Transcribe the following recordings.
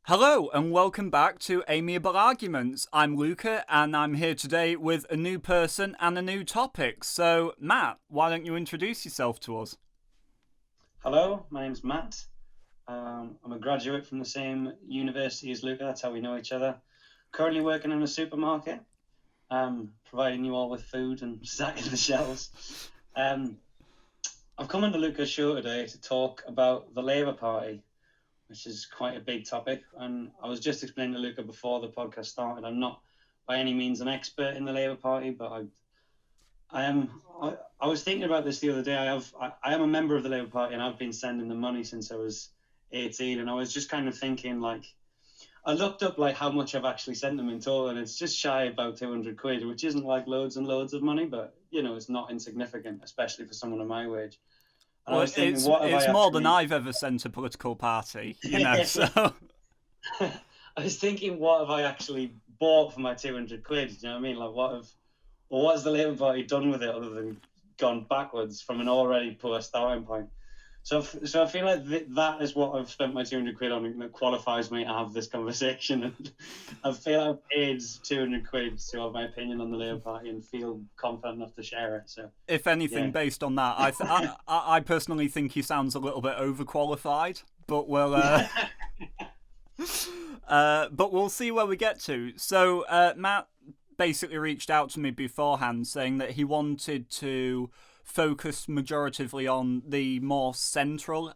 Hello and welcome back to Amiable Arguments. I'm Luca and I'm here today with a new person and a new topic. So, Matt, why don't you introduce yourself to us? Hello, my name's Matt. I'm a graduate from the same university as Luca. That's how we know each other. Currently working in a supermarket, providing you all with food and stacking the shelves. I've come on the Luca's show today to talk about the Labour Party, which is quite a big topic. And I was just explaining to Luca before the podcast started, I'm not by any means an expert in the Labour Party, but I am. I was thinking about this the other day. I am a member of the Labour Party, and I've been sending them money since I was 18. And I was just kind of thinking, like, I looked up like how much I've actually sent them in total, and it's just shy about 200 quid, which isn't like loads and loads of money, but it's not insignificant, especially for someone of my wage. And I Well, was thinking, it's what have I it's more than actually? I've ever sent a political party, so I was thinking, what have I actually bought for my 200 quid? You know what I mean? Like, what has the Labour Party done with it other than gone backwards from an already poor starting point? So I feel like that is what I've spent my 200 quid on, and that qualifies me to have this conversation. And I feel I've paid 200 quid to have my opinion on the Labour Party and feel confident enough to share it. So, if anything, yeah. based on that, I personally think he sounds a little bit overqualified, but we'll see where we get to. So, Matt basically reached out to me beforehand saying that he wanted to focus majoritively on the more centrist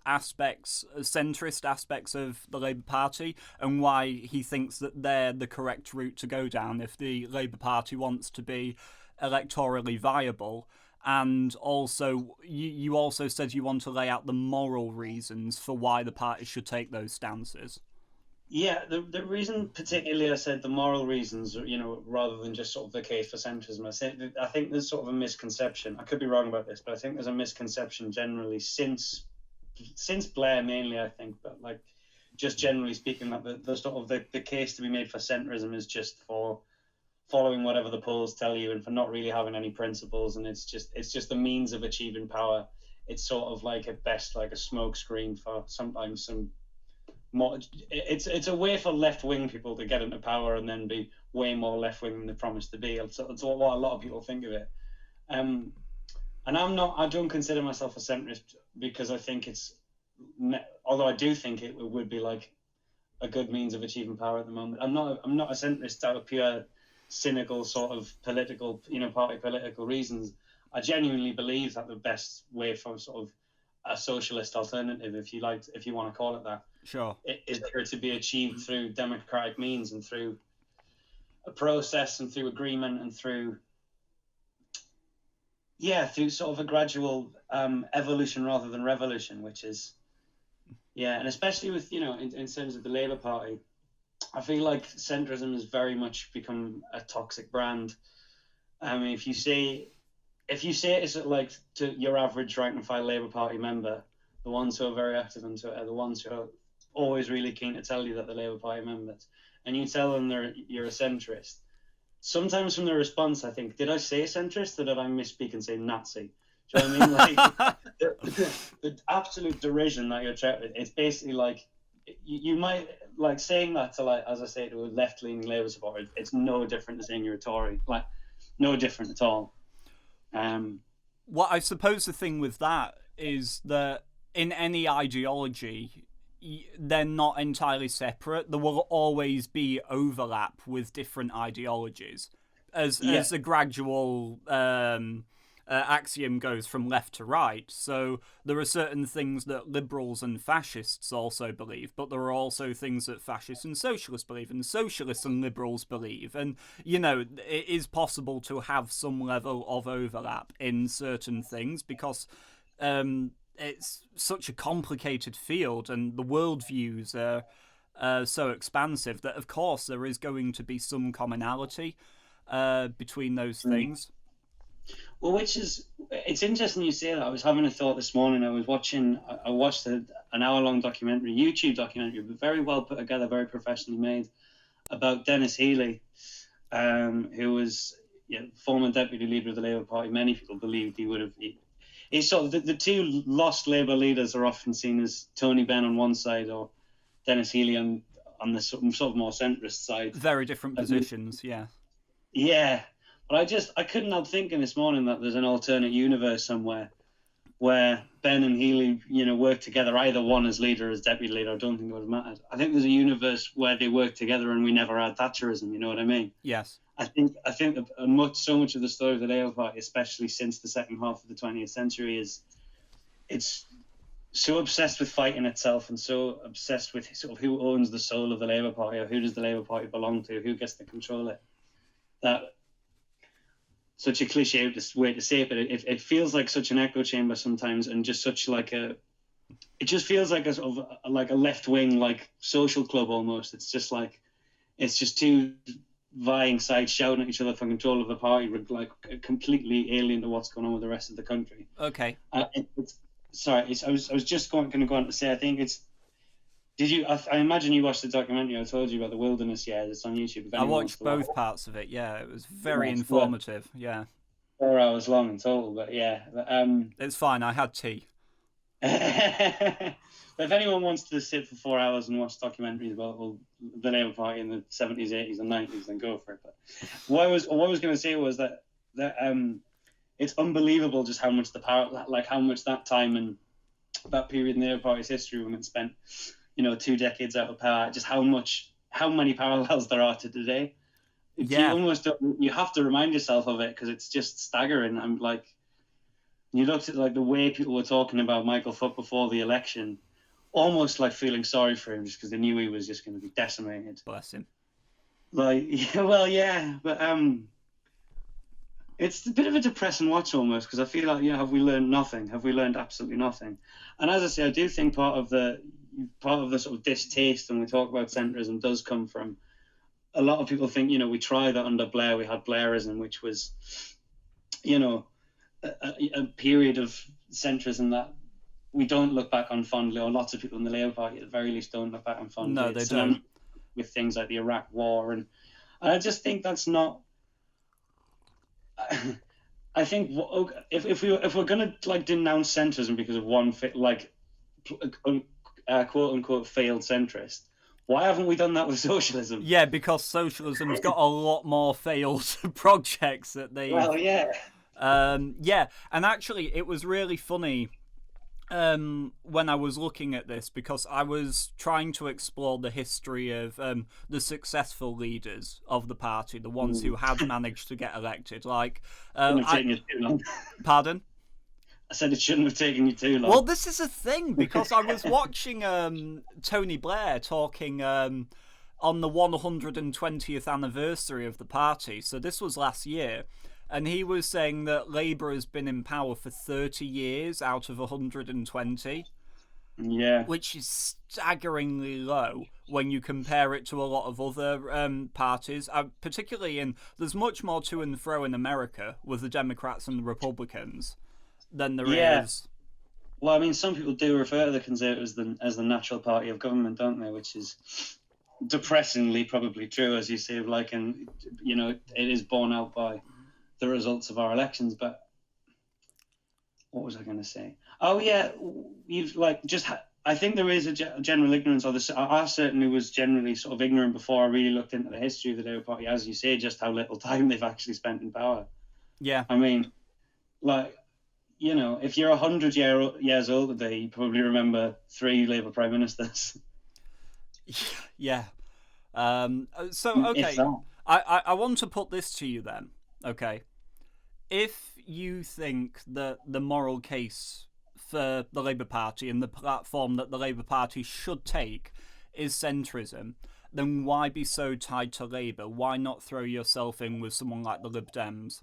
aspects of the Labour Party and why he thinks that they're the correct route to go down if the Labour Party wants to be electorally viable. And also, you also said you want to lay out the moral reasons for why the party should take those stances. Yeah, the reason particularly I said the moral reasons, rather than just sort of the case for centrism, I think there's sort of a misconception. I could be wrong about this, but I think there's a misconception generally since Blair mainly, I think, but like just generally speaking, that the sort of the case to be made for centrism is just for following whatever the polls tell you and for not really having any principles, and it's just the means of achieving power. It's sort of like at best like a smokescreen for sometimes some more. It's a way for left wing people to get into power and then be way more left wing than they promised to be. It's what a lot of people think of it. Um, and I'm not. I don't consider myself a centrist because I think although I do think it would be like a good means of achieving power at the moment. I'm not a centrist out of pure cynical sort of political, party political reasons. I genuinely believe that the best way for sort of a socialist alternative, if you want to call it that, Sure. is there to be achieved through democratic means and through a process and through agreement and through sort of a gradual evolution rather than revolution, which is and especially with in terms of the Labour Party, I feel like centrism has very much become a toxic brand. I mean, if you say it's like to your average rank and file Labour Party member, the ones who are very active on Twitter, the ones who are always really keen to tell you that they're Labour Party members, and you tell them you're a centrist. Sometimes from the response, I think, did I say centrist or did I misspeak and say Nazi? Do you know what I mean? Like the absolute derision that you're trying. It's basically like you might like saying that to, like, as I say, to a left-leaning Labour supporter. It's no different to saying you're a Tory. Like, no different at all. Well, I suppose the thing with that is that in any ideology, they're not entirely separate. There will always be overlap with different ideologies, Yeah, as a gradual axiom goes from left to right. So there are certain things that liberals and fascists also believe, but there are also things that fascists and socialists believe, and socialists and liberals believe. And, it is possible to have some level of overlap in certain things because it's such a complicated field and the worldviews are so expansive that, of course, there is going to be some commonality between those things. well, it's interesting you say that. I was having a thought this morning. I watched an hour-long documentary, YouTube documentary, but very well put together, very professionally made, about Dennis Healey, who was former deputy leader of the Labour Party. Many people believed he would have. He's sort of the two lost Labour leaders are often seen as Tony Benn on one side or Dennis Healey on the sort of more centrist side. Very different positions, yeah. Yeah, but I couldn't help thinking this morning that there's an alternate universe somewhere where Ben and Healy, work together, either one as leader or as deputy leader. I don't think it would have mattered. I think there's a universe where they work together and we never had Thatcherism. You know what I mean? Yes. I think so much of the story of the Labour Party, especially since the second half of the 20th century, is it's so obsessed with fighting itself and so obsessed with sort of who owns the soul of the Labour Party, or who does the Labour Party belong to, who gets to control it. That such a cliche way to say it, but it feels like such an echo chamber sometimes, and just such like it just feels like a sort of like a left wing like social club almost. It's just two vying sides shouting at each other for control of the party, like completely alien to what's going on with the rest of the country. Okay. I was just going to go on to say, I think it's. Did you? I imagine you watched the documentary I told you about the wilderness. Yeah, it's on YouTube. I watched both parts of it. Yeah, it was very informative. Yeah. 4 hours long in total, but yeah. It's fine. I had tea. But if anyone wants to sit for 4 hours and watch documentaries about the Labour Party in the 70s, 80s, and 90s, then go for it. But what I was going to say was that it's unbelievable just how much how much that time and that period in the Labour Party's history, when it spent 2 decades out of power, just how many parallels there are to today. Yeah. You have to remind yourself of it because it's just staggering. I'm like, you looked at like the way people were talking about Michael Foot before the election, almost like feeling sorry for him just because they knew he was just going to be decimated. Bless him. Like, yeah, but it's a bit of a depressing watch almost, because I feel like, have we learned nothing? Have we learned absolutely nothing? And as I say, I do think part of the sort of distaste when we talk about centrism does come from a lot of people think, we tried that under Blair. We had Blairism, which was, a period of centrism that we don't look back on fondly, or lots of people in the Labour Party at the very least don't look back on fondly. No, they don't. With things like the Iraq War, and I just think that's not. I think if we're gonna like denounce centrism because of one quote unquote failed centrist, why haven't we done that with socialism? Yeah, because socialism's got a lot more failed projects that they. Well, yeah. Yeah, and actually, it was really funny when I was looking at this, because I was trying to explore the history of the successful leaders of the party, the ones who had managed to get elected. Like, shouldn't have taken you too long. Pardon? I said it shouldn't have taken you too long. Well, this is a thing, because I was watching Tony Blair talking on the 120th anniversary of the party. So this was last year. And he was saying that Labour has been in power for 30 years out of 120. Yeah. Which is staggeringly low when you compare it to a lot of other parties. Particularly there's much more to and fro in America with the Democrats and the Republicans than there is. Well, I mean, some people do refer to the Conservatives as the natural party of government, don't they? Which is depressingly probably true, as you say, and it is borne out by the results of our elections. But what was I going to say? Oh yeah, I think there is a general ignorance of this. I certainly was generally sort of ignorant before I really looked into the history of the Labour Party, as you say, just how little time they've actually spent in power. Yeah. I mean, if you're 100 years old today, you probably remember 3 Labour Prime Ministers. Yeah. So, okay. I want to put this to you then. Okay. If you think that the moral case for the Labour Party and the platform that the Labour Party should take is centrism, then why be so tied to Labour? Why not throw yourself in with someone like the Lib Dems?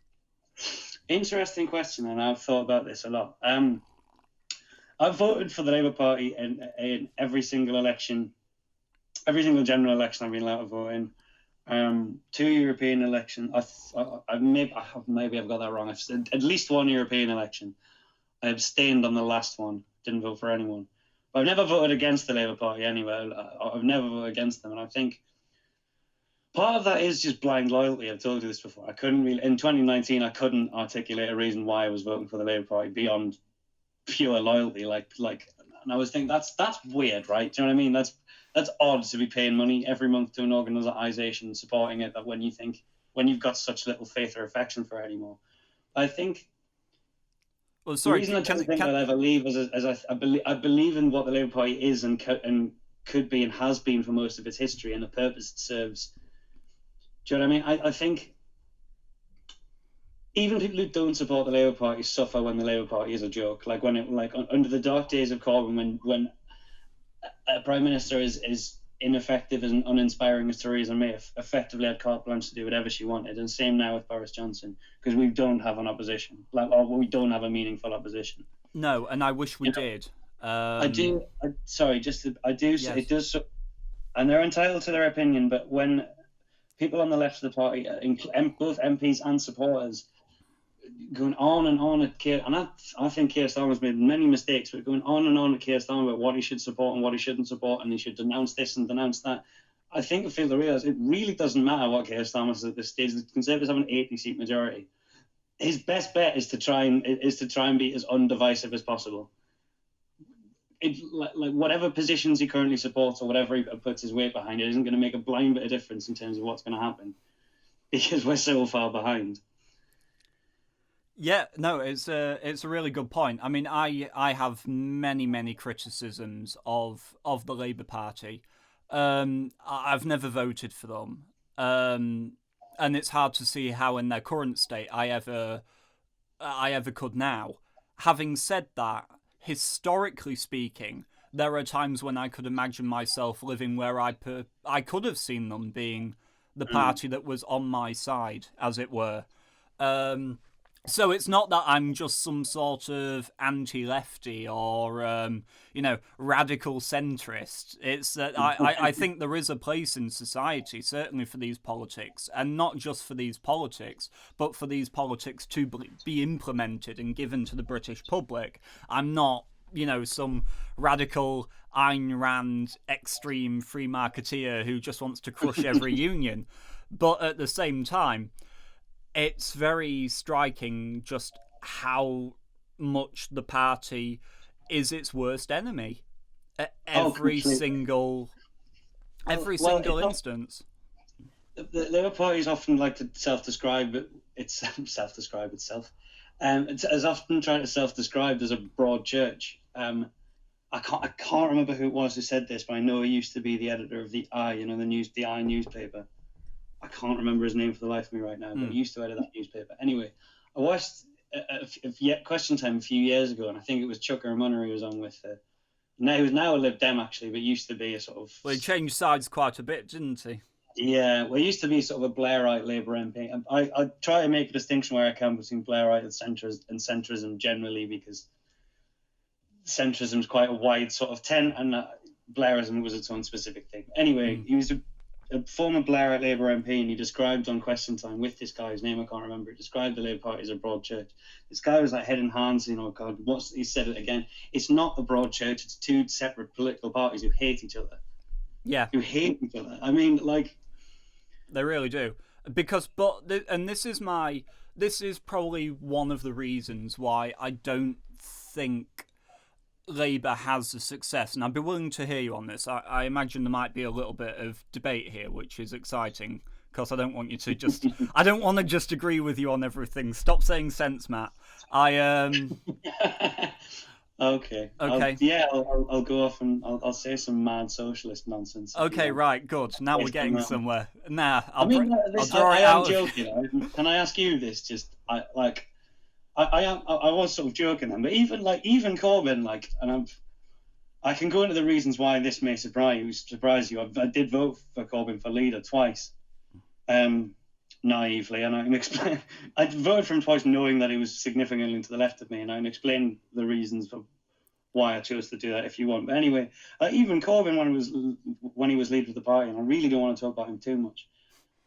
Interesting question, and I've thought about this a lot. I've voted for the Labour Party in every single election, every single general election I've been allowed to vote in. 2 European elections. Maybe I've got that wrong. At least 1 European election. I abstained on the last one. Didn't vote for anyone. But I've never voted against the Labour Party anyway. I've never voted against them, and I think part of that is just blind loyalty. I've told you this before. I couldn't really in 2019. I couldn't articulate a reason why I was voting for the Labour Party beyond pure loyalty. And I was thinking that's weird, right? Do you know what I mean? that's odd to be paying money every month to an organisation supporting it. That when you've got such little faith or affection for it anymore. I think Well, the sorry, reason I don't think I'll ever leave is as I believe in what the Labour Party is and could be and has been for most of its history and the purpose it serves. Do you know what I mean? I think even people who don't support the Labour Party suffer when the Labour Party is a joke. Like under the dark days of Corbyn, when a prime minister is ineffective and uninspiring as Theresa May effectively had carte blanche to do whatever she wanted, and same now with Boris Johnson, because we don't have an opposition, or we don't have a meaningful opposition. No, and I wish we did. I do. Sorry, I do. Yes. It does, and they're entitled to their opinion. But when people on the left of the party, both MPs and supporters, going on at Keir, and I think Keir Starmer's made many mistakes, but going on at Keir Starmer about what he should support and what he shouldn't support, and he should denounce this and denounce that. I think I fail to realise it really doesn't matter what Keir Starmer says at this stage. The Conservatives have an 80-seat majority. His best bet is to try and be as undivisive as possible. Like whatever positions he currently supports or whatever he puts his weight behind, it isn't going to make a blind bit of difference in terms of what's going to happen, because we're so far behind. Yeah, no, it's a really good point. I mean, I have many criticisms of the Labour Party. I've never voted for them, and it's hard to see how, in their current state, I ever could now. Having said that, historically speaking, there are times when I could imagine myself living where I could have seen them being the party that was on my side, as it were. So it's not that I'm just some sort of anti-lefty or, radical centrist. It's that I think there is a place in society, certainly for these politics, and not just for these politics, but for these politics to be implemented and given to the British public. I'm not, some radical Ayn Rand extreme free marketeer who just wants to crush every union. But at the same time, it's very striking just how much the party is its worst enemy at every single instance. The Labour Party is often like to self-describe itself. It's as often trying to self-describe as a broad church. I can't remember who it was who said this, but I know he used to be the editor of the Eye, the Eye newspaper. I can't remember his name for the life of me right now, but he used to edit that newspaper. Anyway, I watched Question Time a few years ago, and I think it was Chuck Munner he was on with. Now he was now a Lib Dem actually, but used to be a sort of. Well, he changed sides quite a bit, didn't he? Yeah, well, he used to be sort of a Blairite Labour MP. And I try to make a distinction where I can between Blairite and centrism generally, because centrism is quite a wide sort of tent, and Blairism was its own specific thing. Anyway, he was a former Blairite Labour MP, and he described on Question Time with this guy, whose name I can't remember, he described the Labour Party as a broad church. This guy was like head and hands, he said it again. It's not a broad church, it's two separate political parties who hate each other. Yeah. Who hate each other. I mean, like... They really do. This is probably one of the reasons why I don't think Labour has the success, and I'd be willing to hear you on this. I imagine there might be a little bit of debate here, which is exciting, because I don't want you to just... I don't want to just agree with you on everything. Stop saying sense, Matt. Okay. I'll go off and I'll say some mad socialist nonsense. Okay, right, good. Now we're getting somewhere. Nah, I'll draw it out. Joking. Can I ask you this? Just I was sort of joking then, but even Corbyn, I can go into the reasons why this may surprise you. I did vote for Corbyn for leader twice, naively, and I can explain. I voted for him twice, knowing that he was significantly to the left of me, and I can explain the reasons for why I chose to do that if you want. But anyway, even Corbyn when he was leader of the party, and I really don't want to talk about him too much,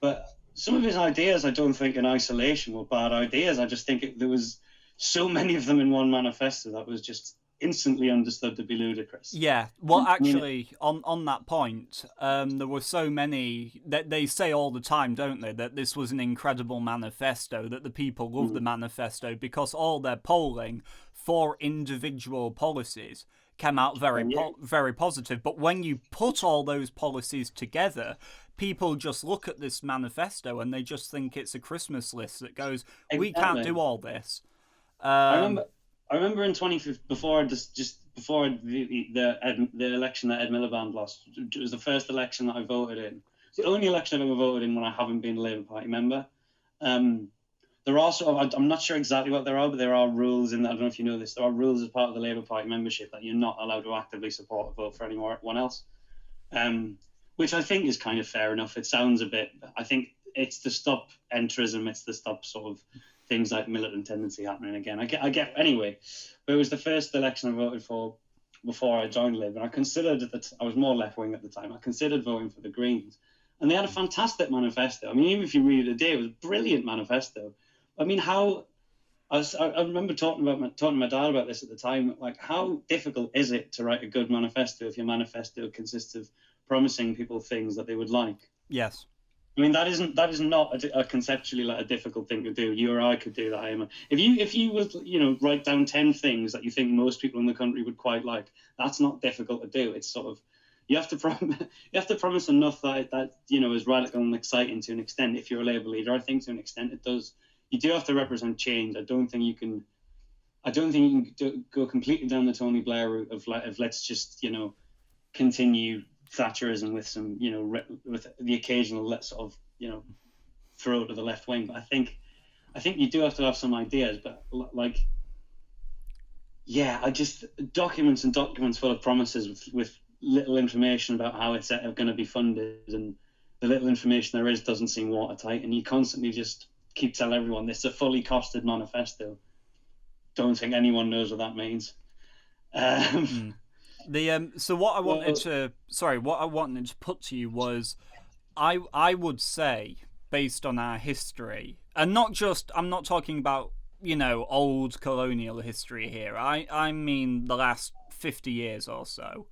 but some of his ideas I don't think in isolation were bad ideas. I just think there was so many of them in one manifesto that was just instantly understood to be ludicrous. Yeah, well, actually, on that point, there were so many that they say all the time, don't they, that this was an incredible manifesto, that the people love the manifesto because all their polling for individual policies came out Yeah, very positive. But when you put all those policies together, people just look at this manifesto and they just think it's a Christmas list that goes, "We can't do exactly. all this." I Um, remember, I remember in 2015, before just before the election that Ed Miliband lost. It was the first election that I voted in. It's the only election I've ever voted in when I haven't been a Labour Party member. Um, there are sort of, I'm not sure exactly what there are, but there are rules in that. I don't know if you know this. There are rules as part of the Labour Party membership that you're not allowed to actively support or vote for anyone else. Which I think is kind of fair enough. It sounds a bit. I think it's to stop entrism. It's to stop sort of things like militant tendency happening again. I get anyway. But it was the first election I voted for before I joined Labour, and I considered I was more left wing at the time. I considered voting for the Greens, and they had a fantastic manifesto. I mean, even if you read it today, it was a brilliant manifesto. I mean, I remember talking to my dad about this at the time. Like, how difficult is it to write a good manifesto if your manifesto consists of promising people things that they would like? yes. I mean, that is not a conceptually like a difficult thing to do. You or I could do that. If you was write down 10 things that you think most people in the country would quite like, that's not difficult to do. It's sort of you have to promise enough that is radical and exciting to an extent. If you're a Labour leader, I think to an extent it does. You do have to represent change. I don't think you can go completely down the Tony Blair route of let's just continue Thatcherism with some with the occasional let's sort of throw to the left wing. But I think you do have to have some ideas. But like, yeah, I just documents and documents full of promises with little information about how it's going to be funded, and the little information there is doesn't seem watertight, and you constantly just keep telling everyone this is a fully costed manifesto. Don't think anyone knows what that means. So what I wanted Well, to put to you was, I would say, based on our history, and not just, I'm not talking about old colonial history here. I mean the last 50 years or so,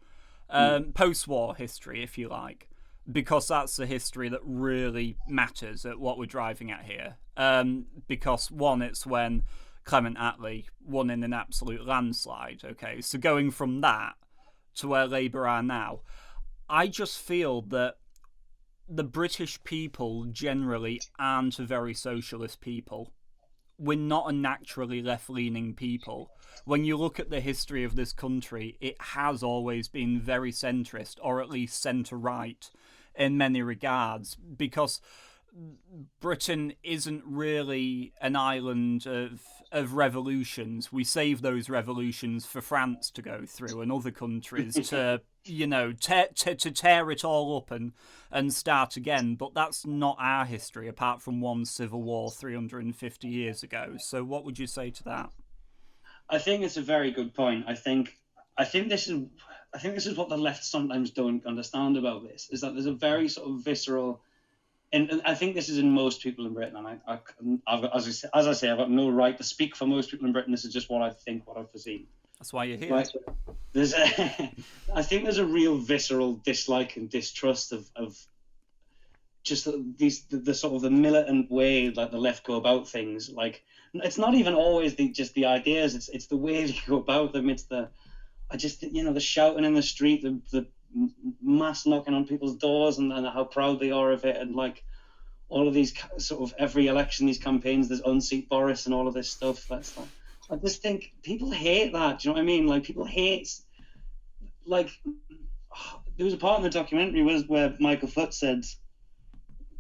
post-war history, if you like, because that's the history that really matters at what we're driving at here. Because one, it's when Clement Attlee won in an absolute landslide. Okay, so going from that to where Labour are now, I just feel that the British people generally aren't a very socialist people. We're not a naturally left-leaning people. When you look at the history of this country, it has always been very centrist, or at least centre-right in many regards, because Britain isn't really an island of revolutions. We save those revolutions for France to go through and other countries to to tear it all up and start again. But that's not our history, apart from one civil war 350 years ago. So what would you say to that? I think it's a very good point. I think this is what the left sometimes don't understand about this, is that there's a very sort of visceral, and I think this is in most people in Britain. And as I say, I've got no right to speak for most people in Britain. This is just what I think, what I've perceived. That's why you're here. Right. I think there's a real visceral dislike and distrust of just the sort of the militant way like the left go about things. Like, it's not even always just the ideas. It's the way they go about them. It's the shouting in the street, the mass knocking on people's doors, and how proud they are of it, and like all of these sort of every election, these campaigns, there's unseat Boris and all of this stuff. That's like, I just think people hate that. Do you know what I mean? Like, people hate, like, there was a part in the documentary where Michael Foot said,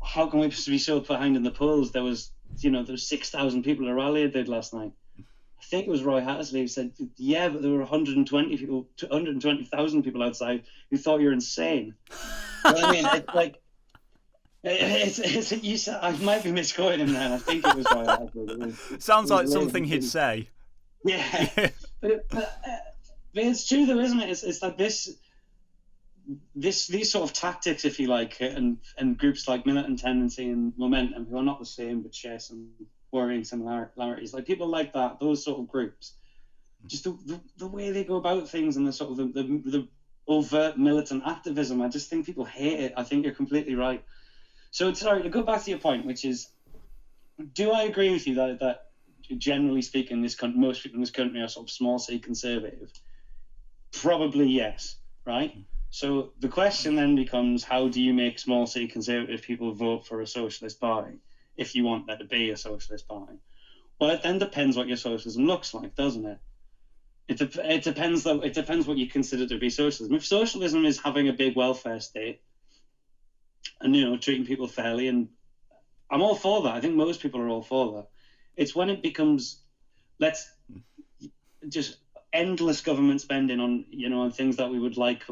"How can we be so behind in the polls? There was 6,000 people at a rally I did last night." I think it was Roy Hattersley who said, "Yeah, but there were 120,000 people outside who thought you're insane." You know what I mean? It's like, I might be misquoting him then. I think it was Roy Hattersley. Sounds like something he'd say. Yeah, but it's true though, isn't it? It's like these sort of tactics, if you like, and groups like Militant Tendency and Momentum, who are not the same but share some worrying similarities. Like, people like that, those sort of groups, just the way they go about things, and the sort of the overt militant activism. I just think people hate it. I think you're completely right. So, sorry, to go back to your point, which is, do I agree with you that generally speaking, most people in this country are sort of small c conservative? Probably yes, right? So the question then becomes, how do you make small c conservative people vote for a socialist party if you want there to be a socialist party? Well, it then depends what your socialism looks like, doesn't it? It depends though. It depends what you consider to be socialism. If socialism is having a big welfare state and treating people fairly, and I'm all for that. I think most people are all for that. It's when it becomes, let's just endless government spending on on things that we would like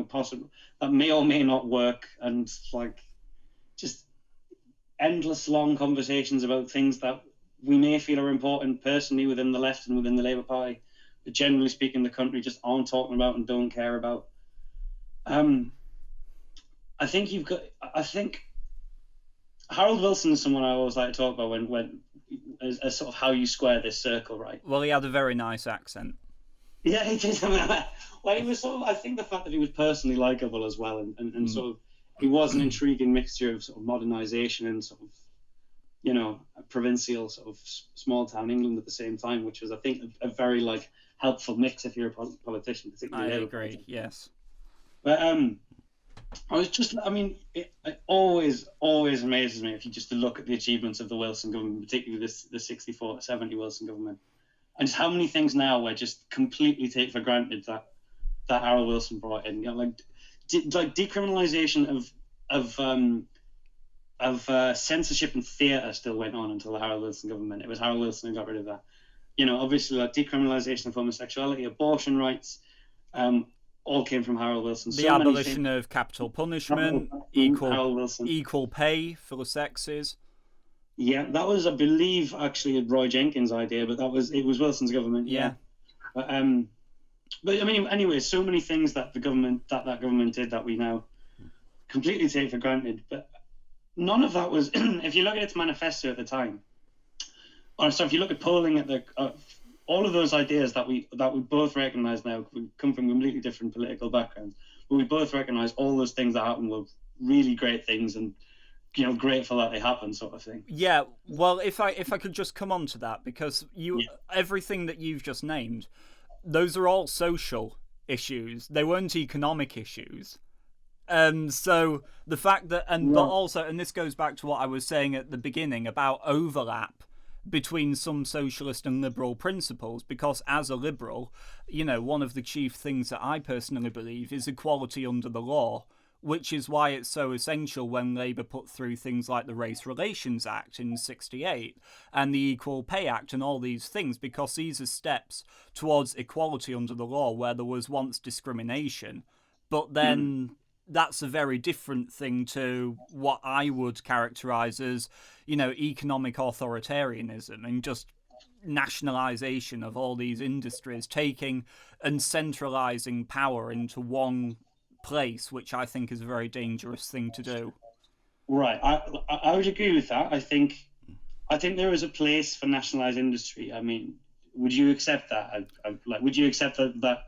possible that may or may not work, and like just endless long conversations about things that we may feel are important personally within the left and within the Labour Party, but generally speaking the country just aren't talking about and don't care about. I think Harold Wilson is someone I always like to talk about when as sort of how you square this circle, right? Well, he had a very nice accent. Yeah, he did. Well, he was sort of, I think the fact that he was personally likable as well, and sort of, he was an intriguing mixture of sort of modernization and sort of, a provincial sort of small town England at the same time, which was, I think, a very like helpful mix if you're a politician, particularly. I agree. Yes. But it always amazes me if you just look at the achievements of the Wilson government, particularly the 64-70 Wilson government. And just how many things now I just completely take for granted that Harold Wilson brought in. Like decriminalisation of censorship and theatre still went on until the Harold Wilson government. It was Harold Wilson who got rid of that. Obviously, like decriminalisation of homosexuality, abortion rights, all came from Harold Wilson. The abolition of capital punishment, equal pay for the sexes. Yeah, that was, I believe, actually Roy Jenkins' idea, but it was Wilson's government. Yeah. But I mean, anyway, so many things that that government did that we now completely take for granted. But none of that was, if you look at its manifesto at the time, or so if you look at polling at all of those ideas that we both recognise now, we come from completely different political backgrounds, but we both recognise all those things that happened were really great things and grateful that they happened, sort of thing. Yeah, well, if I could just come on to that, because everything that you've just named, those are all social issues. They weren't economic issues. So the fact that, but also, and this goes back to what I was saying at the beginning about overlap between some socialist and liberal principles, because as a liberal, one of the chief things that I personally believe is equality under the law, which is why it's so essential when Labour put through things like the Race Relations Act in '68 and the Equal Pay Act and all these things, because these are steps towards equality under the law where there was once discrimination. But then that's a very different thing to what I would characterise as, economic authoritarianism and just nationalisation of all these industries, taking and centralising power into one place, which I think is a very dangerous thing to do. Right, I would agree with that. I think there is a place for nationalised industry. I mean, would you accept that? Would you accept that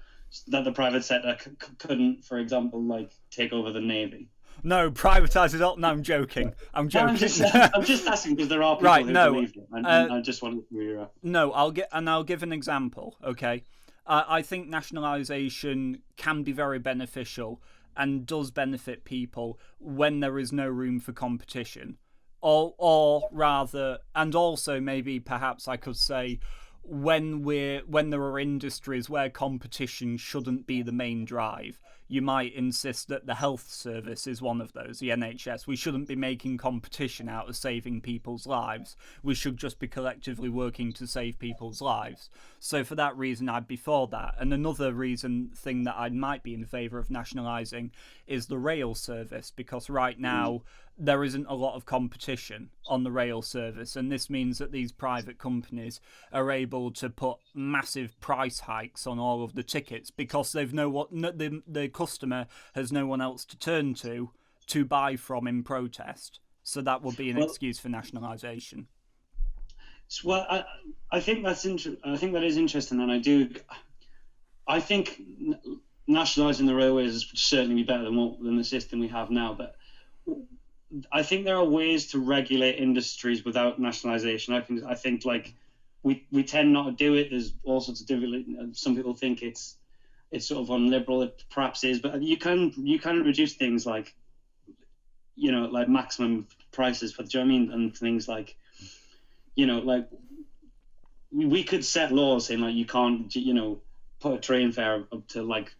the private sector couldn't, for example, take over the Navy? No, privatise it all. No, I'm joking. I'm joking. I'm just asking because there are people who believe it, and I just want to hear that. No, I'll give an example. Okay. I think nationalisation can be very beneficial and does benefit people when there is no room for competition. Or rather, and also maybe perhaps I could say, when there are industries where competition shouldn't be the main drive. You might insist that the health service is one of those, the NHS. We shouldn't be making competition out of saving people's lives. We should just be collectively working to save people's lives. So for that reason, I'd be for that. And another thing that I might be in favour of nationalising is the rail service, because right now there isn't a lot of competition on the rail service, and this means that these private companies are able to put massive price hikes on all of the tickets because they've the customer has no one else to turn to buy from in protest. So that would be an excuse for nationalisation. Well, I think that's I think that is interesting, and I think nationalising the railways would certainly be better than the system we have now, but I think there are ways to regulate industries without nationalisation. I think we tend not to do it. There's all sorts of different. Some people think it's it's sort of on liberal. It perhaps is, but you can reduce things like, like maximum prices for, do you know what I mean? And things like, like we could set laws saying like you can't, put a train fare up to like,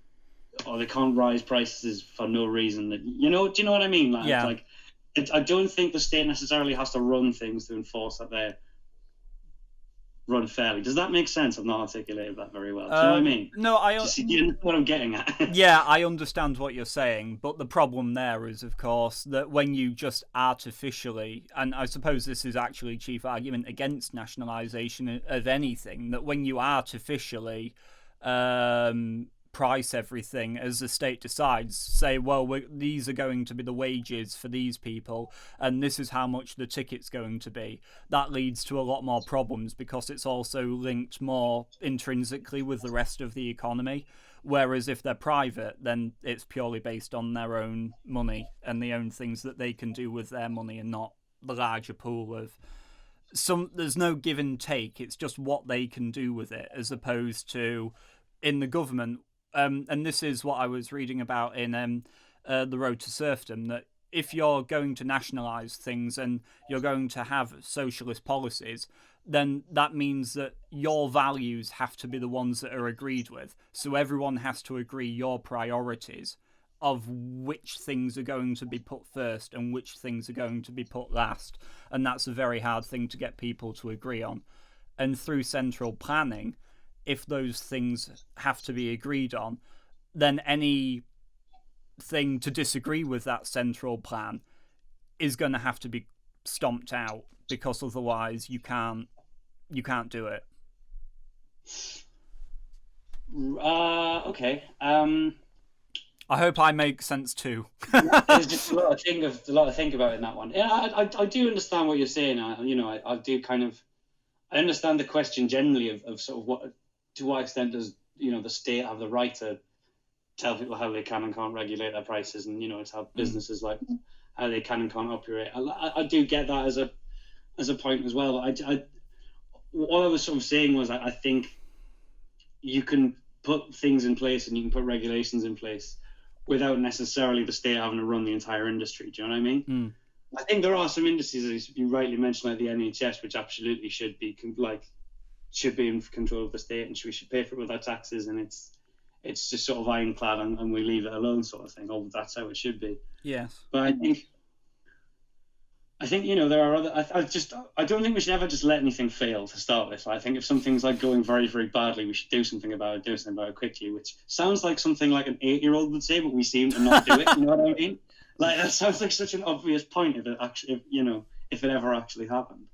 or they can't rise prices for no reason. That do you know what I mean? Like, Yeah. like I don't think the state necessarily has to run things to enforce that they're run fairly. Does that make sense? I've not articulated that very well. Do you know what I mean? No, You know what I'm getting at? Yeah, I understand what you're saying, but the problem there is, of course, that when you just artificially, and I suppose this is actually chief argument against nationalisation of anything, that when you artificially price everything as the state decides, say, well, these are going to be the wages for these people, and this is how much the ticket's going to be, that leads to a lot more problems because it's also linked more intrinsically with the rest of the economy. Whereas if they're private, then it's purely based on their own money and the own things that they can do with their money, and not the larger pool of there's no give and take. It's just what they can do with it, as opposed to in the government. And this is what I was reading about in The Road to Serfdom, that if you're going to nationalise things and you're going to have socialist policies, then that means that your values have to be the ones that are agreed with. So everyone has to agree your priorities of which things are going to be put first and which things are going to be put last. And that's a very hard thing to get people to agree on. And through central planning, if those things have to be agreed on, then any thing to disagree with that central plan is going to have to be stomped out, because otherwise you can't do it. Okay. I hope I make sense too. There's just a lot to think about in that one. Yeah, I do understand what you're saying. I do kind of, I understand the question generally of sort of to what extent does the state have the right to tell people how they can and can't regulate their prices, and it's how businesses like how they can and can't operate. I do get that as a point as well. What I was sort of saying was I think you can put things in place and you can put regulations in place without necessarily the state having to run the entire industry. Do you know what I mean? I think there are some industries, as you rightly mentioned, like the NHS, which absolutely should be in control of the state, and we should pay for it with our taxes, and it's just sort of ironclad, and we leave it alone, sort of thing. Or that's how it should be. Yes. But I think there are other. I don't think we should ever just let anything fail to start with. I think if something's like going very, very badly, we should do something about it quickly. Which sounds like something like an 8-year-old would say, but we seem to not do it. You know what I mean? Like, that sounds like such an obvious point if it ever actually happened.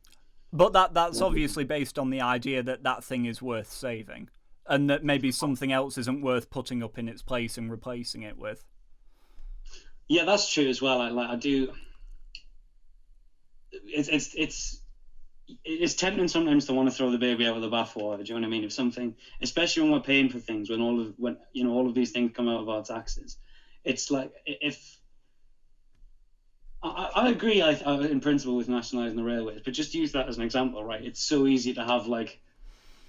But that's obviously based on the idea that thing is worth saving, and that maybe something else isn't worth putting up in its place and replacing it with. Yeah, that's true as well. I do. It's tempting sometimes to want to throw the baby out with the bathwater. Do you know what I mean? If something, especially when we're paying for things, when all of these things come out of our taxes, it's like if I agree, in principle, with nationalising the railways, but just use that as an example, right? It's so easy to have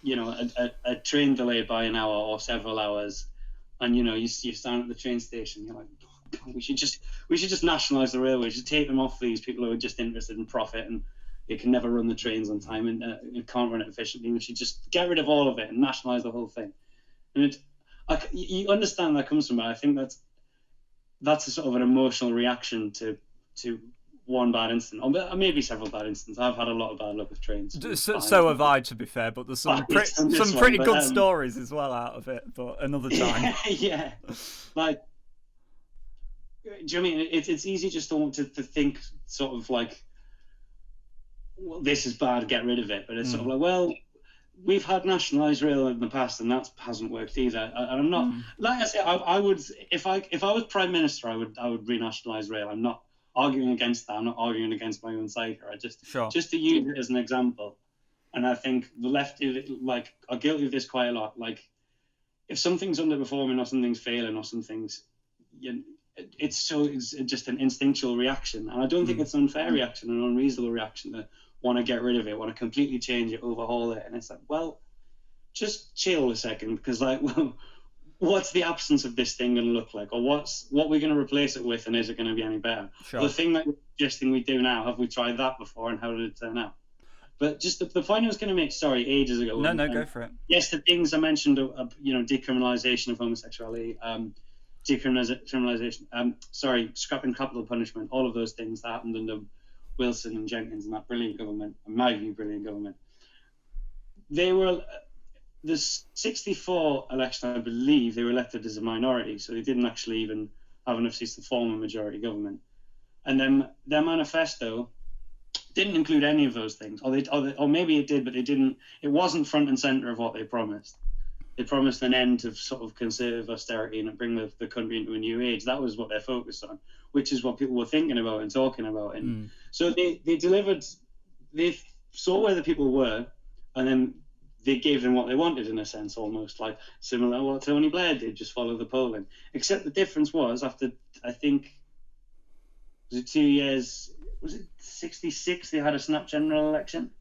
a train delayed by an hour or several hours, and you stand at the train station, you're like, oh, God, we should just nationalise the railways, just take them off these people who are just interested in profit, and they can never run the trains on time, and can't run it efficiently. We should just get rid of all of it and nationalise the whole thing. And you understand that comes from it. I think that's a sort of an emotional reaction to one bad incident, or maybe several bad incidents. I've had a lot of bad luck with trains. So have I, to be fair, but there's some pretty good stories as well out of it, but another time. Yeah. Like, do you know what I mean? It's easy just to think sort of like, well, this is bad, get rid of it. But it's sort of like, well, we've had nationalised rail in the past, and that hasn't worked either. And I'm not, like I say, I would, if I was Prime Minister, I would renationalise rail. I'm not arguing against that. I'm not arguing against my own side here. Just to use it as an example. And I think the left are guilty of this quite a lot. Like, if something's underperforming or something's failing or something's, it's just an instinctual reaction. And I don't think it's an unfair reaction, an unreasonable reaction to want to get rid of it, want to completely change it, overhaul it. And it's like, well, just chill a second, because what's the absence of this thing going to look like, or what we're going to replace it with, and is it going to be any better? Sure. The thing that you're suggesting we do now, have we tried that before, and how did it turn out? But just the point I was going to make, sorry, ages ago. No, go for it. Yes, the things I mentioned, decriminalisation of homosexuality, decriminalisation, scrapping capital punishment, all of those things that happened under Wilson and Jenkins and that brilliant government, in my view, brilliant government. They were, the 64 election, I believe, they were elected as a minority, so they didn't actually even have enough seats to form a majority government. And then their manifesto didn't include any of those things, or maybe it did, but it didn't. It wasn't front and center of what they promised. They promised an end to sort of conservative austerity and bring the country into a new age. That was what they're focused on, which is what people were thinking about and talking about. And so they delivered. They saw where the people were, and then they gave them what they wanted, in a sense, almost like similar to what Tony Blair did, just follow the polling. Except the difference was, after, I think, was it 2 years? Was it 66? They had a snap general election.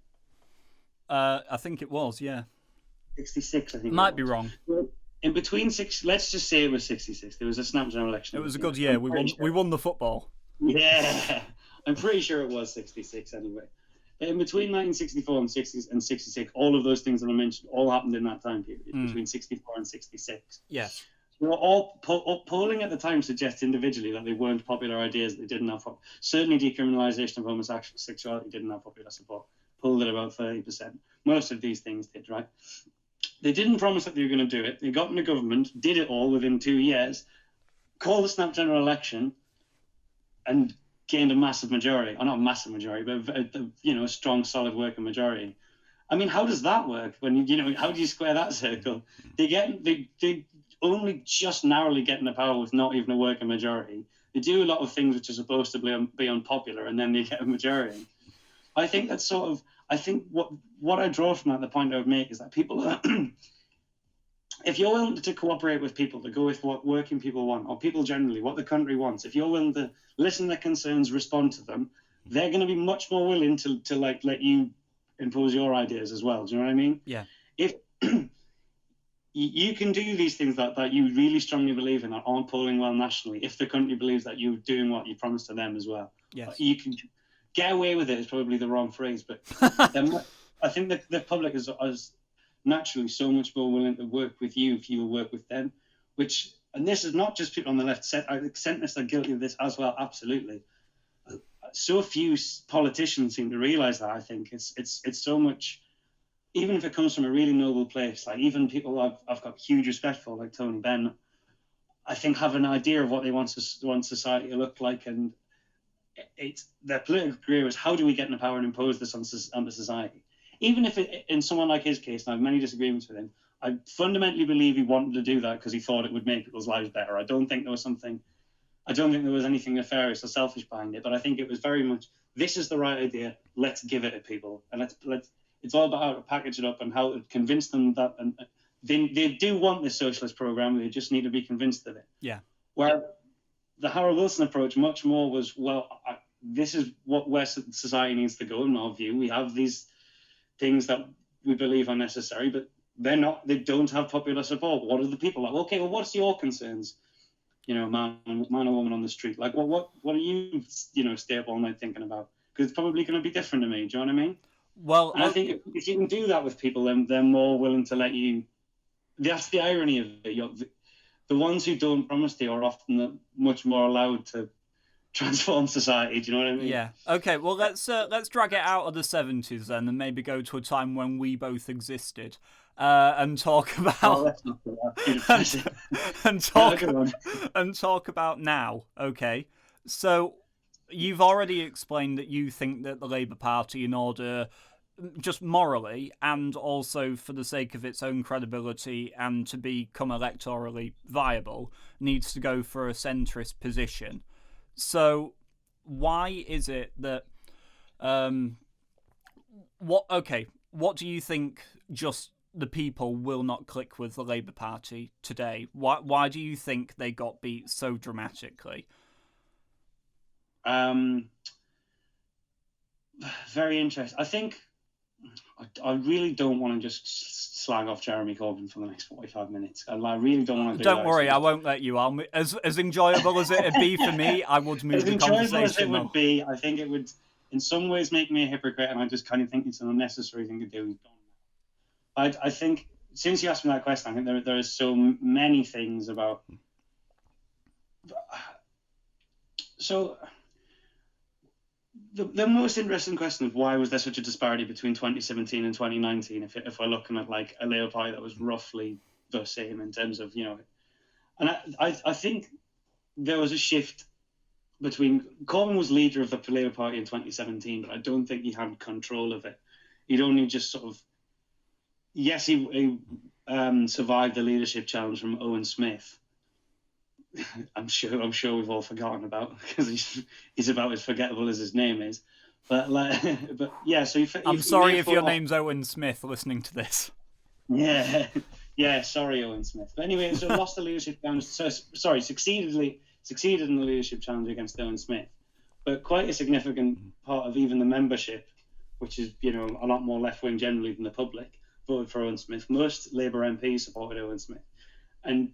I think it was, yeah. 66, I think. Might be wrong. In between let's just say it was 66. There was a snap general election. It was a good year. We won the football. Yeah, I'm pretty sure it was 66 anyway. But in between 1964 and 66, all of those things that I mentioned all happened in that time period, between 64 and 66. Yes. All polling at the time suggests individually that they weren't popular ideas. They didn't have certainly decriminalisation of homosexuality didn't have popular support. Polled at about 30%. Most of these things did, right? They didn't promise that they were going to do it. They got into government, did it all within 2 years, called a snap general election, and gained a massive majority. Or not a massive majority, but a strong, solid working majority. I mean, how does that work? When how do you square that circle? They only just narrowly get into power with not even a working majority. They do a lot of things which are supposed to be unpopular, and then they get a majority. I think that's sort of. I think what I draw from that, the point I would make, is that people are, if you're willing to cooperate with people, to go with what working people want, or people generally, what the country wants, if you're willing to listen to their concerns, respond to them, they're going to be much more willing to let you impose your ideas as well. Do you know what I mean? Yeah. If you can do these things that you really strongly believe in that aren't polling well nationally, if the country believes that you're doing what you promised to them as well. Yes. You can get away with it is probably the wrong phrase, but I think that the public is naturally so much more willing to work with you if you will work with them. And this is not just people on the left. Centrists are guilty of this as well, absolutely. So few politicians seem to realise that. I think it's so much. Even if it comes from a really noble place, like even people I've got huge respect for, like Tony Benn, I think have an idea of what they want society to look like, and their political career is how do we get into power and impose this on society. Even if in someone like his case, and I have many disagreements with him, I fundamentally believe he wanted to do that because he thought it would make people's lives better. I don't think there was anything nefarious or selfish behind it, but I think it was very much, this is the right idea, let's give it to people, and let's it's all about how to package it up and how to convince them that, and they do want this socialist program. They just need to be convinced of it. Yeah. Where the Harold Wilson approach much more was, this is where society needs to go. In my view, we have these things that we believe are necessary, but they don't have popular support. What are the people like? Okay, well, what's your concerns? Man or woman on the street. Like, what are you, stay up all night thinking about? Because it's probably going to be different to me. Do you know what I mean? Well, and I think if you can do that with people, then they're more willing to let you. That's the irony of it. The ones who don't promise to are often much more allowed to transform society. Do you know what I mean? Yeah. Okay. Well, let's drag it out of the 70s then, and maybe go to a time when we both existed, and talk about and talk about now. Okay. So you've already explained that you think that the Labour Party, in order, just morally and also for the sake of its own credibility and to become electorally viable, needs to go for a centrist position. So why is it that what do you think just the people will not click with the Labour Party today? Why do you think they got beat so dramatically? Very interesting. I think I really don't want to just slag off Jeremy Corbyn for the next 45 minutes. I really don't want to do Don't that. worry, I won't let you. As enjoyable as it'd be for me, I would As move the enjoyable as it conversation would though. be, I think it would, in some ways, make me a hypocrite, and I just kind of think it's an unnecessary thing to do. I think, since you asked me that question, I think there are so many things about. So, the most interesting question is why was there such a disparity between 2017 and 2019? If we're looking at like a Labour Party that was roughly the same in terms of, and I think there was a shift between Corbyn was leader of the Labour Party in 2017, but I don't think he had control of it. He'd only just sort of, yes, he survived the leadership challenge from Owen Smith. I'm sure we've all forgotten about, because he's about as forgettable as his name is. But yeah. So I'm sorry if your name's Owen Smith listening to this. Yeah, yeah. Sorry, Owen Smith. But anyway, so lost the leadership challenge. So sorry, succeeded in the leadership challenge against Owen Smith, but quite a significant part of even the membership, which is a lot more left wing generally than the public, voted for Owen Smith. Most Labour MPs supported Owen Smith, and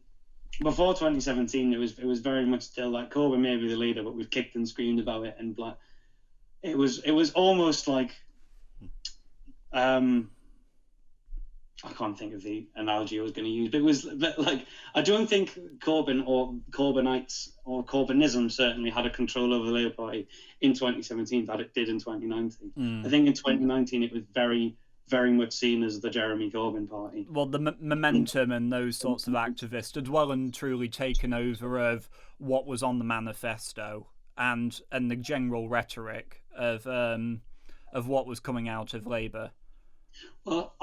before 2017, it was very much still like Corbyn may be the leader, but we've kicked and screamed about it, and it was almost like I can't think of the analogy I was going to use, but it was like I don't think Corbyn or Corbynites or Corbynism certainly had a control over the Labour Party in 2017 that it did in 2019. I think in 2019 it was very, very much seen as the Jeremy Corbyn party. Well, the momentum and those sorts of activists had well and truly taken over of what was on the manifesto and the general rhetoric of what was coming out of Labour. Well,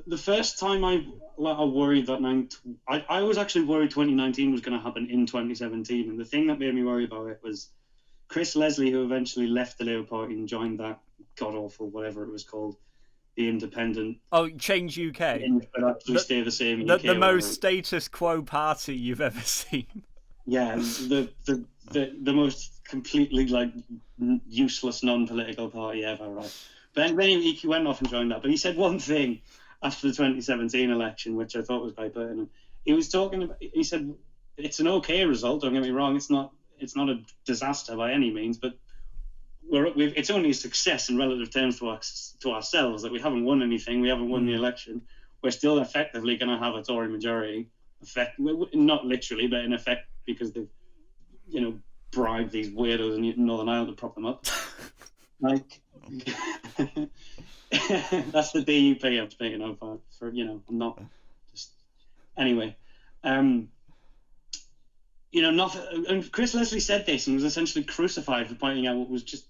the first time I worried that I was actually worried 2019 was going to happen in 2017, and the thing that made me worry about it was Chris Leslie, who eventually left the Labour Party and joined that god awful whatever it was called, the Independent. Oh, Change UK. But actually stay the same. The most status quo party you've ever seen. Yeah, the most completely like useless non-political party ever, right? But then he went off and joined that. But he said one thing after the 2017 election, which I thought was quite pertinent. He was talking about. He said it's an okay result. Don't get me wrong. It's not a disaster by any means, but it's only a success in relative terms to ourselves that we haven't won anything. We haven't won the election. We're still effectively going to have a Tory majority. Not literally, but in effect, because they've bribed these weirdos in Northern Ireland to prop them up. Like that's the DUP I'm speaking of for I'm not just anyway. Nothing. And Chris Leslie said this and was essentially crucified for pointing out what was just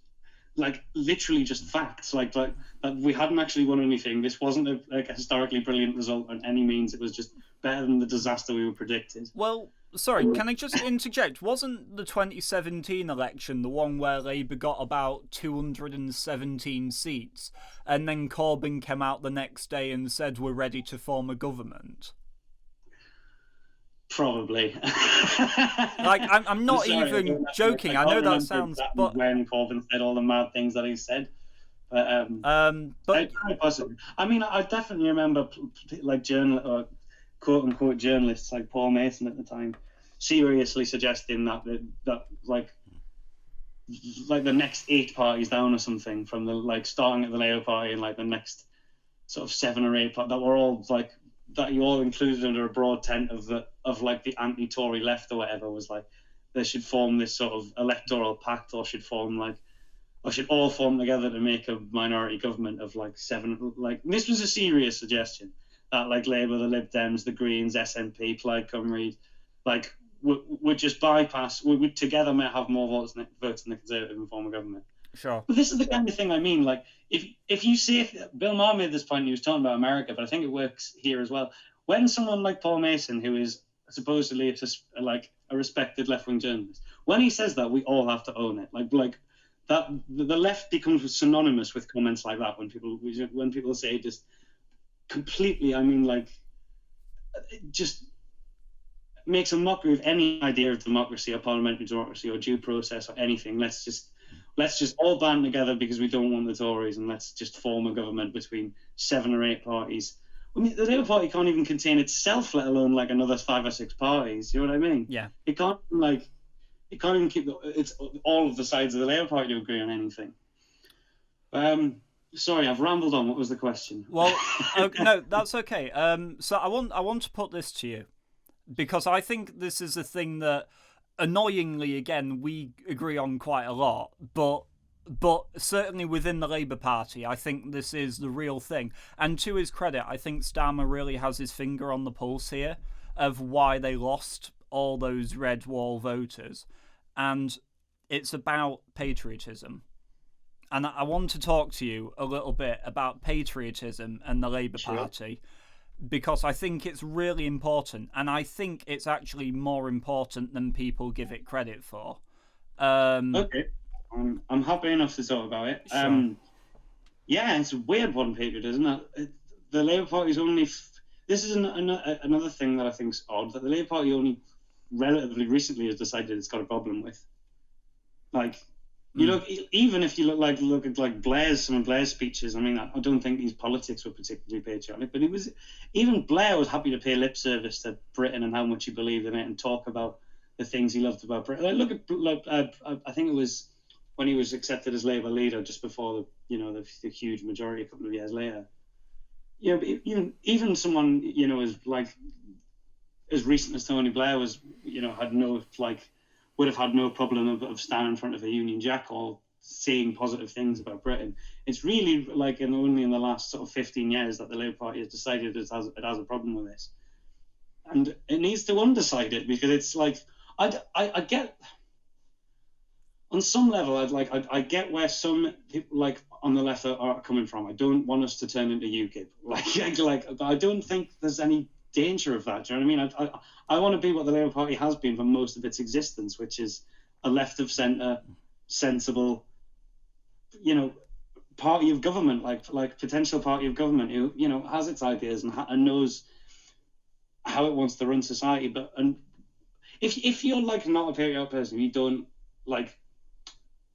like literally just facts, like that we hadn't actually won anything. This wasn't a historically brilliant result on any means. It was just better than the disaster we were predicted. Well, sorry, can I just interject? Wasn't the 2017 election the one where Labour got about 217 seats, and then Corbyn came out the next day and said we're ready to form a government? Probably. Like, I'm not even joking. I know that sounds, but when Corbyn said all the mad things that he said, but possibly. I mean, I definitely remember like quote unquote journalists like Paul Mason at the time seriously suggesting that like the next 8 parties down or something from the like starting at the Labour Party and like the next sort of 7 or 8 that were all like that you all included under a broad tent of like the anti-Tory left or whatever, was like they should form this sort of electoral pact or should all form together to make a minority government of like 7. Like this was a serious suggestion that like Labour, the Lib Dems, the Greens, SNP, Plaid Cymru, like would just bypass. We would together might have more votes than the Conservative and form a government. Sure. But this is the kind of thing I mean. Like if you say Bill Maher made this point, he was talking about America, but I think it works here as well. When someone like Paul Mason, who is supposedly a respected left-wing journalist, when he says that, we all have to own it. Like that, the left becomes synonymous with comments like that when people say just completely. I mean, like it just makes a mockery of any idea of democracy or parliamentary democracy or due process or anything. Let's let's just all band together because we don't want the Tories, and let's just form a government between 7 or 8 parties. I mean, the Labour Party can't even contain itself, let alone like another 5 or 6 parties. You know what I mean? Yeah. It can't even keep it's all of the sides of the Labour Party to agree on anything. Sorry, I've rambled on. What was the question? Well, no, that's okay. So I want to put this to you, because I think this is a thing that, annoyingly, again, we agree on quite a lot, but certainly within the Labour Party, I think this is the real thing. And to his credit, I think Starmer really has his finger on the pulse here of why they lost all those red wall voters. And it's about patriotism. And I want to talk to you a little bit about patriotism and the Labour Party, because I think it's really important, and I think it's actually more important than people give it credit for. Okay, I'm happy enough to talk about it. Sure. Yeah, it's a weird one, patriotism. The Labour Party's only... This is another thing that I think is odd, that the Labour Party only relatively recently has decided it's got a problem with. Like... You look, even if you look at Blair's, some of Blair's speeches. I mean, I don't think his politics were particularly patriotic, but even Blair was happy to pay lip service to Britain and how much he believed in it, and talk about the things he loved about Britain. I think it was when he was accepted as Labour leader, just before the huge majority a couple of years later. Even someone as recent as Tony Blair was, would have had no problem of standing in front of a Union Jack or saying positive things about Britain. It's really only in the last sort of 15 years that the Labour Party has decided it has a problem with this, and it needs to undecide it, because it's I get on some level I get where some people on the left are coming from. I don't want us to turn into UKIP. I don't think there's any danger of that. Do you know what I mean? I want to be what the Labour Party has been for most of its existence, which is a left of centre, sensible, party of government, like potential party of government who has its ideas and knows how it wants to run society. But if you're not a patriotic person, you don't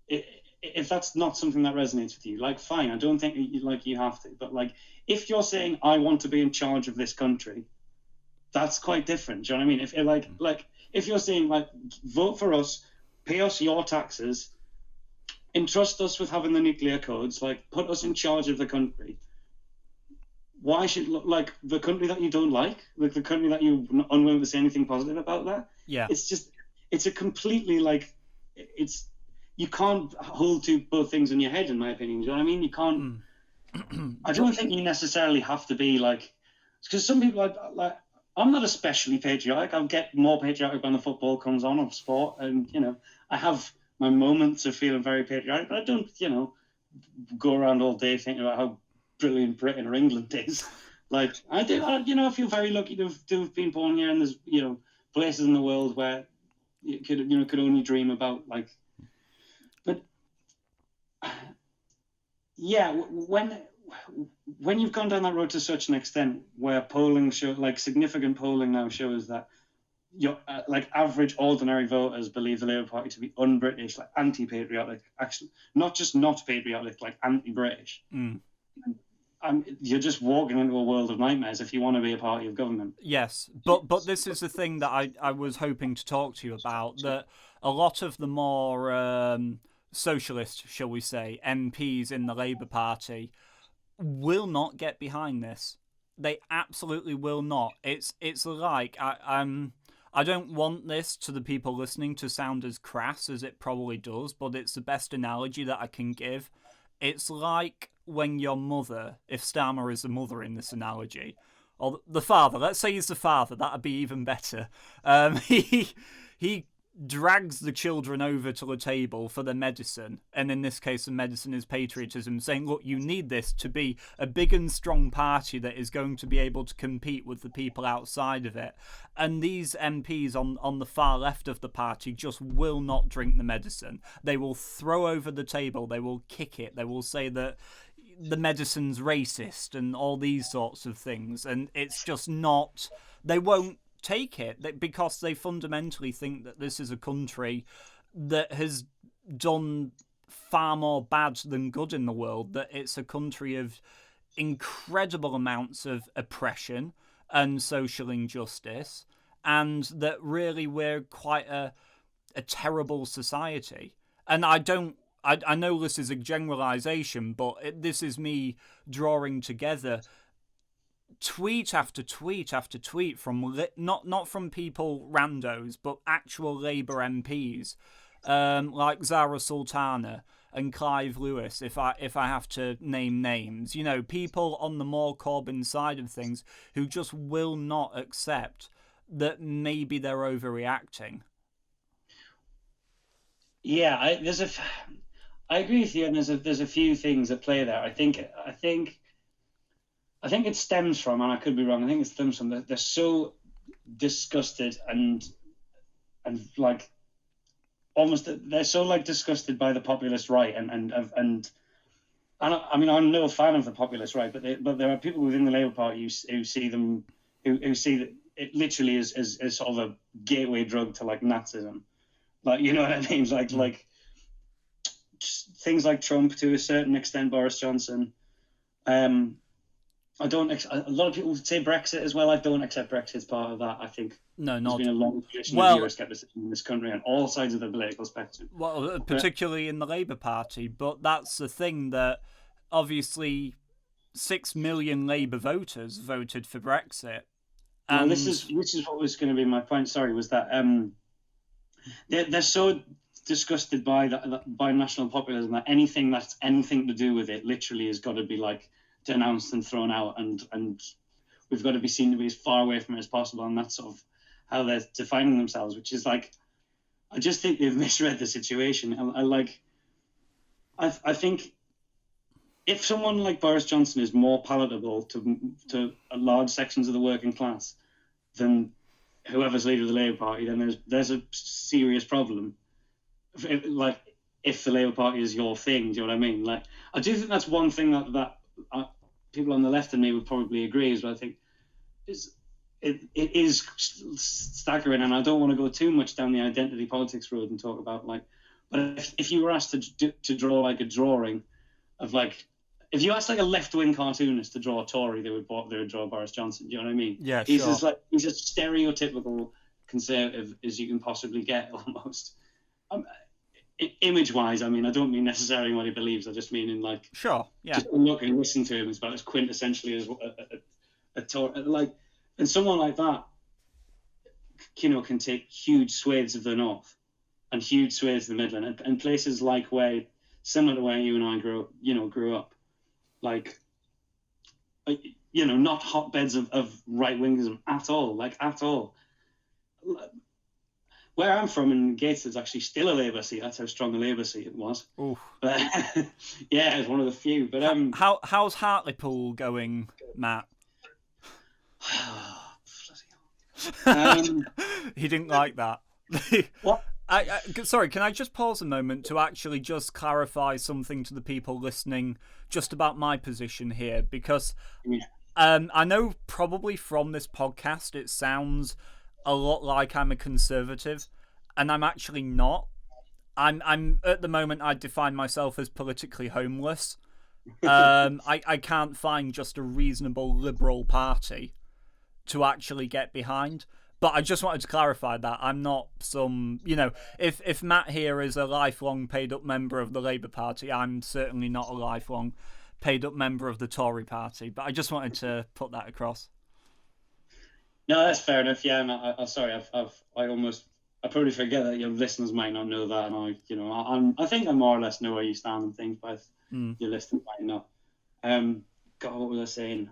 if that's not something that resonates with you, fine. I don't think you have to. But if you're saying I want to be in charge of this country, that's quite different. Do you know what I mean? If you're saying vote for us, pay us your taxes, entrust us with having the nuclear codes, put us in charge of the country. Why should the country that you don't like the country that you're unwilling to say anything positive about that? Yeah. It's a completely you can't hold both things in your head, in my opinion. Do you know what I mean? You can't. I don't think you necessarily have to be because some people I'm not especially patriotic. I'll get more patriotic when the football comes on, of sport, and I have my moments of feeling very patriotic, but I don't go around all day thinking about how brilliant Britain or England is. I do. I feel very lucky to have been born here, and there's places in the world where you could only dream about But yeah, when you've gone down that road to such an extent, where polling significant polling now shows that your average ordinary voters believe the Labour Party to be un-British, anti-patriotic, actually not just not patriotic, anti-British. You're just walking into a world of nightmares if you want to be a party of government. Yes, but this is the thing that I was hoping to talk to you about, that a lot of the more socialist, shall we say, MPs in the Labour Party will not get behind this. They absolutely will not. It's I don't want this, to the people listening, to sound as crass as it probably does, but it's the best analogy that I can give. It's like when your mother, if Starmer is the mother in this analogy, or the father, let's say he's the father, that'd be even better. He drags the children over to the table for the medicine, and in this case the medicine is patriotism, saying, look, you need this to be a big and strong party that is going to be able to compete with the people outside of it. And these MPs on the far left of the party just will not drink the medicine. They will throw over the table, they will kick it, they will say that the medicine's racist and all these sorts of things, and it's just not, they won't take it, because they fundamentally think that this is a country that has done far more bad than good in the world, that it's a country of incredible amounts of oppression and social injustice, and that really we're quite a terrible society. And I know this is a generalization, but this is me drawing together tweet after tweet after tweet from not from people randos, but actual Labour MPs, like Zara Sultana and Clive Lewis. If I have to name names, people on the more Corbyn side of things who just will not accept that maybe they're overreacting. Yeah, I agree with you, and there's a few things at play there. I think it stems from, and I could be wrong. I think it stems from they're so disgusted and like almost they're so like disgusted by the populist right and I mean I'm no fan of the populist right, but there are people within the Labour Party who see them who see that it literally is sort of a gateway drug to like Nazism, like you know what I mean, like things like Trump, to a certain extent Boris Johnson. I don't. A lot of people would say Brexit as well. I don't accept Brexit as part of that. I think No, there's not been a long tradition of Euroscepticism in this country on all sides of the political spectrum. well, particularly in the Labour Party. But that's the thing, that obviously 6 million Labour voters voted for Brexit. And this is what was going to be my point. Sorry, was that they're so disgusted by national populism that anything that's anything to do with it literally has got to be like denounced and thrown out, and we've got to be seen to be as far away from it as possible, and that's sort of how they're defining themselves, which is like, I just think they've misread the situation. I think if someone like Boris Johnson is more palatable to large sections of the working class than whoever's leader of the Labour Party, then there's a serious problem. If the Labour Party is your thing, do you know what I mean? Like, I do think that's one thing that people on the left and me would probably agree is, but I think it is staggering, and I don't want to go too much down the identity politics road and talk about like, but if you were asked to draw like a drawing of like, if you asked like a left-wing cartoonist to draw a Tory, they would draw Boris Johnson. Do you know what I mean? Yeah, he's sure. He's as stereotypical conservative as you can possibly get, almost. Image-wise, I mean, I don't mean necessarily what he believes. I just mean in like, sure, yeah, just look and listen to him is about as quintessentially as a Tory. Like, and someone like that, can take huge swathes of the north and huge swathes of the Midland and places like similar to where you and I grew up, like, not hotbeds of right-wingism at all, like at all. Where I'm from in Gateshead is actually still a Labour seat. That's how strong a Labour seat it was. Oof. But yeah, it's one of the few. But how's Hartlepool going, Matt? He didn't like that. What? Sorry, can I just pause a moment to actually just clarify something to the people listening just about my position here? Because I know probably from this podcast it sounds a lot like I'm a conservative, and I'm actually not. I'm at the moment I define myself as politically homeless. I can't find just a reasonable liberal party to actually get behind. But I just wanted to clarify that I'm not some, if Matt here is a lifelong paid-up member of the Labour Party, I'm certainly not a lifelong paid-up member of the Tory Party. But I just wanted to put that across. No, that's fair enough. Yeah, and I'm sorry. I probably forget that your listeners might not know that, and I think I more or less know where you stand and things, but your listeners might not. God, what was I saying?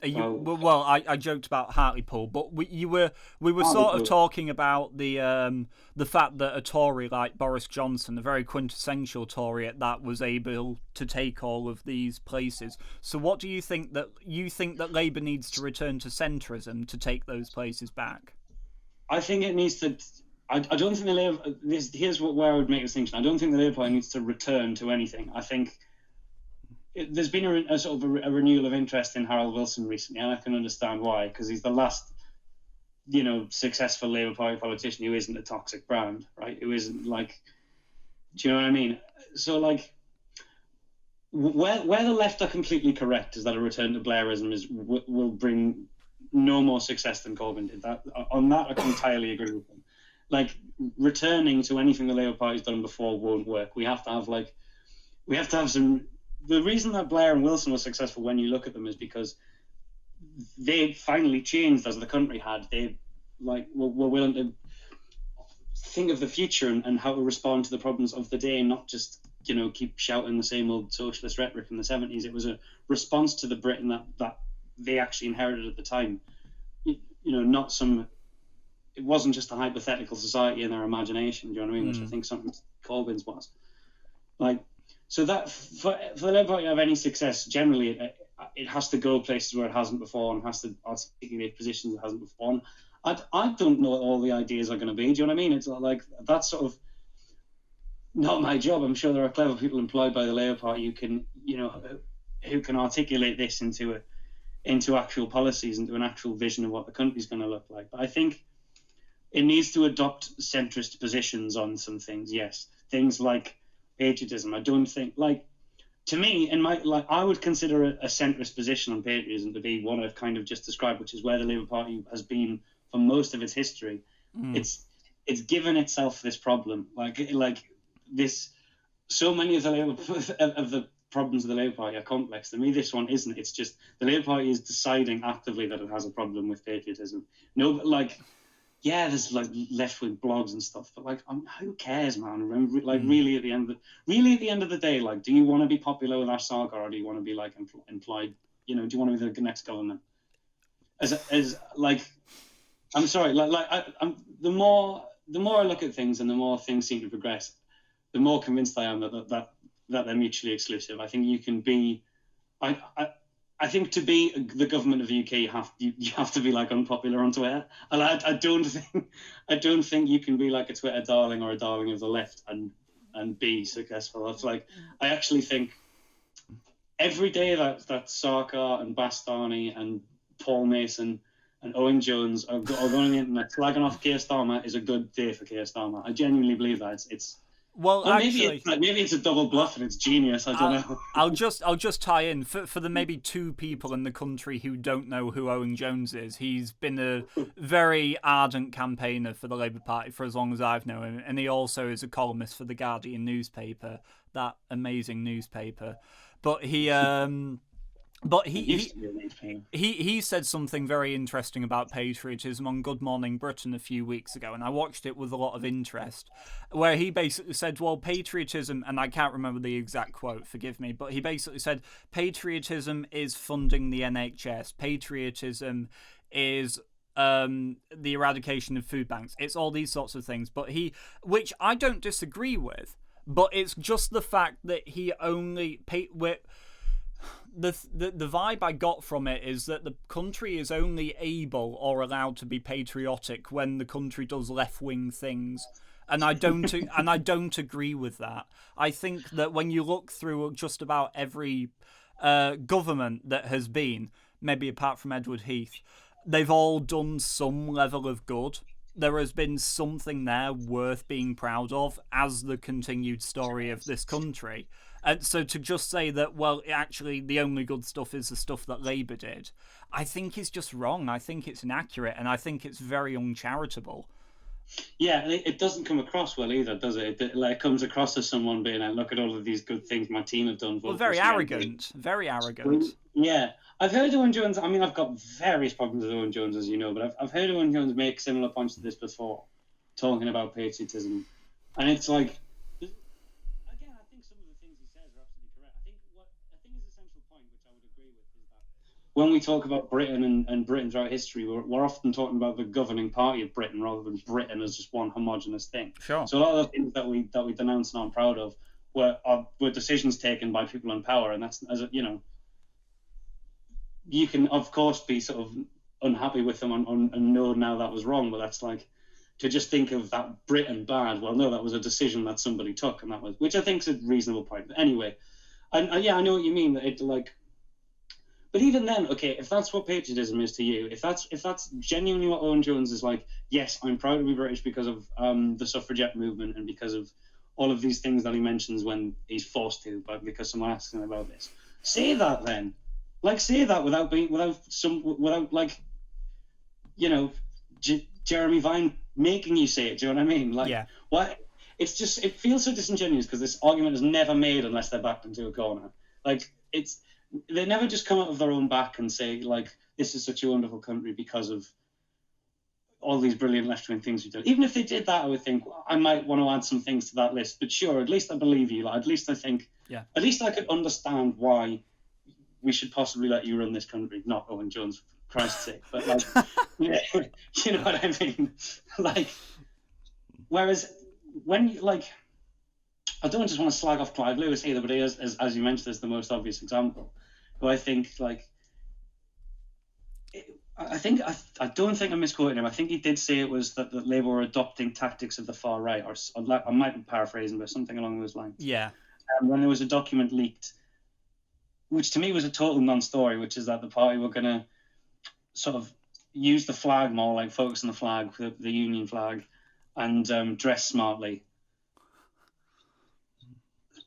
I joked about Hartlepool, but we were sort of talking about the fact that a Tory like Boris Johnson, a very quintessential Tory at that, was able to take all of these places. So what do you think that Labour needs to return to centrism to take those places back? I think it needs to. I don't think the Labour. Here's where I would make a distinction. I don't think the Labour Party needs to return to anything. I think there's been a sort of a renewal of interest in Harold Wilson recently, and I can understand why, because he's the last, successful Labour Party politician who isn't a toxic brand, right? Who isn't like, Do you know what I mean? So like, where the left are completely correct is that a return to Blairism will bring no more success than Corbyn did. That on that I can entirely agree with them. Like returning to anything the Labour Party's done before won't work. We have to have some. The reason that Blair and Wilson were successful when you look at them is because they finally changed as the country had. They were willing to think of the future and how to respond to the problems of the day, and not just keep shouting the same old socialist rhetoric from the 70s. It was a response to the Britain that they actually inherited at the time. Not some. It wasn't just a hypothetical society in their imagination. Do you know what I mean? Which I think something Corbyn's was. Like, so that for the Labour Party to have any success, generally it has to go places where it hasn't before and has to articulate positions it hasn't before. And I don't know what all the ideas are going to be. Do you know what I mean? It's like that's sort of not my job. I'm sure there are clever people employed by the Labour Party who can articulate this into actual policies, into an actual vision of what the country's going to look like. But I think it needs to adopt centrist positions on some things. Yes, things like patriotism. I don't think to me, I would consider a centrist position on patriotism to be one I've kind of just described, which is where the Labour Party has been for most of its history. It's given itself this problem, like this. So many of the problems of the Labour Party are complex. To me, this one isn't. It's just the Labour Party is deciding actively that it has a problem with patriotism. No, yeah, there's left-wing blogs and stuff, but who cares, man? Really, at the end of the day, do you want to be popular with our saga, or do you want to be employed? Do you want to be the next government? I'm sorry, the more I look at things and the more things seem to progress, the more convinced I am that they're mutually exclusive. I think you can be, I think to be the government of the UK, you have to be unpopular on Twitter, and I don't think you can be a Twitter darling or a darling of the left and be successful. It's I actually think every day that Sarkar and Bastani and Paul Mason and Owen Jones are going on the internet slagging off Keir Starmer is a good day for Keir Starmer. I genuinely believe that. It's well, actually, maybe it's a double bluff and it's genius. I don't know. I'll just tie in for the maybe two people in the country who don't know who Owen Jones is. He's been a very ardent campaigner for the Labour Party for as long as I've known him, and he also is a columnist for the Guardian newspaper, that amazing newspaper. But he he said something very interesting about patriotism on Good Morning Britain a few weeks ago, and I watched it with a lot of interest, where he basically said, well, patriotism, and I can't remember the exact quote, forgive me, but he basically said patriotism is funding the NHS, patriotism is the eradication of food banks, it's all these sorts of things, but which I don't disagree with, but it's just the fact that he only the vibe I got from it is that the country is only able or allowed to be patriotic when the country does left-wing things, and I don't agree with that. I think that when you look through just about every government that has been, maybe apart from Edward Heath, they've all done some level of good. There has been something there worth being proud of as the continued story of this country. And so to just say that, well, actually the only good stuff is the stuff that Labour did, I think is just wrong. I think it's inaccurate, and I think it's very uncharitable. Yeah, and it doesn't come across well either, does it? It comes across as someone being like, look at all of these good things my team have done. Well, very arrogant. Very arrogant. Yeah. I've heard Owen Jones, I mean, I've got various problems with Owen Jones, as you know, but I've heard Owen Jones make similar points to this before, talking about patriotism. And it's like, when we talk about Britain and Britain throughout history, we're often talking about the governing party of Britain rather than Britain as just one homogenous thing. Sure. So a lot of the things that we denounce and aren't proud of were decisions taken by people in power, and that's, as you can of course be sort of unhappy with them and know now that was wrong, but that's to just think of that Britain bad. Well, no, that was a decision that somebody took, and that was, which I think is a reasonable point. But anyway, I know what you mean. That but even then, okay, if that's what patriotism is to you, if that's genuinely what Owen Jones is like, yes, I'm proud to be British because of the suffragette movement and because of all of these things that he mentions when he's forced to, but because someone asks him about this. Say that then. Like, say that without like, you know, Jeremy Vine making you say it. Do you know what I mean? Like, Yeah. what? It's just, it feels so disingenuous because this argument is never made unless they're backed into a corner. Like, they never just come out of their own back and say, like, this is such a wonderful country because of all these brilliant left-wing things we've done. Even if they did that, I would think, well, I might want to add some things to that list. But sure, at least I believe you. Like, at least I think, at least I could understand why we should possibly let you run this country. Not Owen Jones, for Christ's sake. But, like, you know what I mean? Like, whereas when you, like, I don't just want to slag off Clive Lewis either, but he is, as you mentioned, is the most obvious example. Who I think, like, I don't think I'm misquoting him. I think he did say it was that Labour were adopting tactics of the far right, or I might be paraphrasing, but something along those lines. Yeah. When there was a document leaked, which to me was a total non-story, which is that the party were going to sort of use the flag more, like focus on the flag, the Union flag, and dress smartly.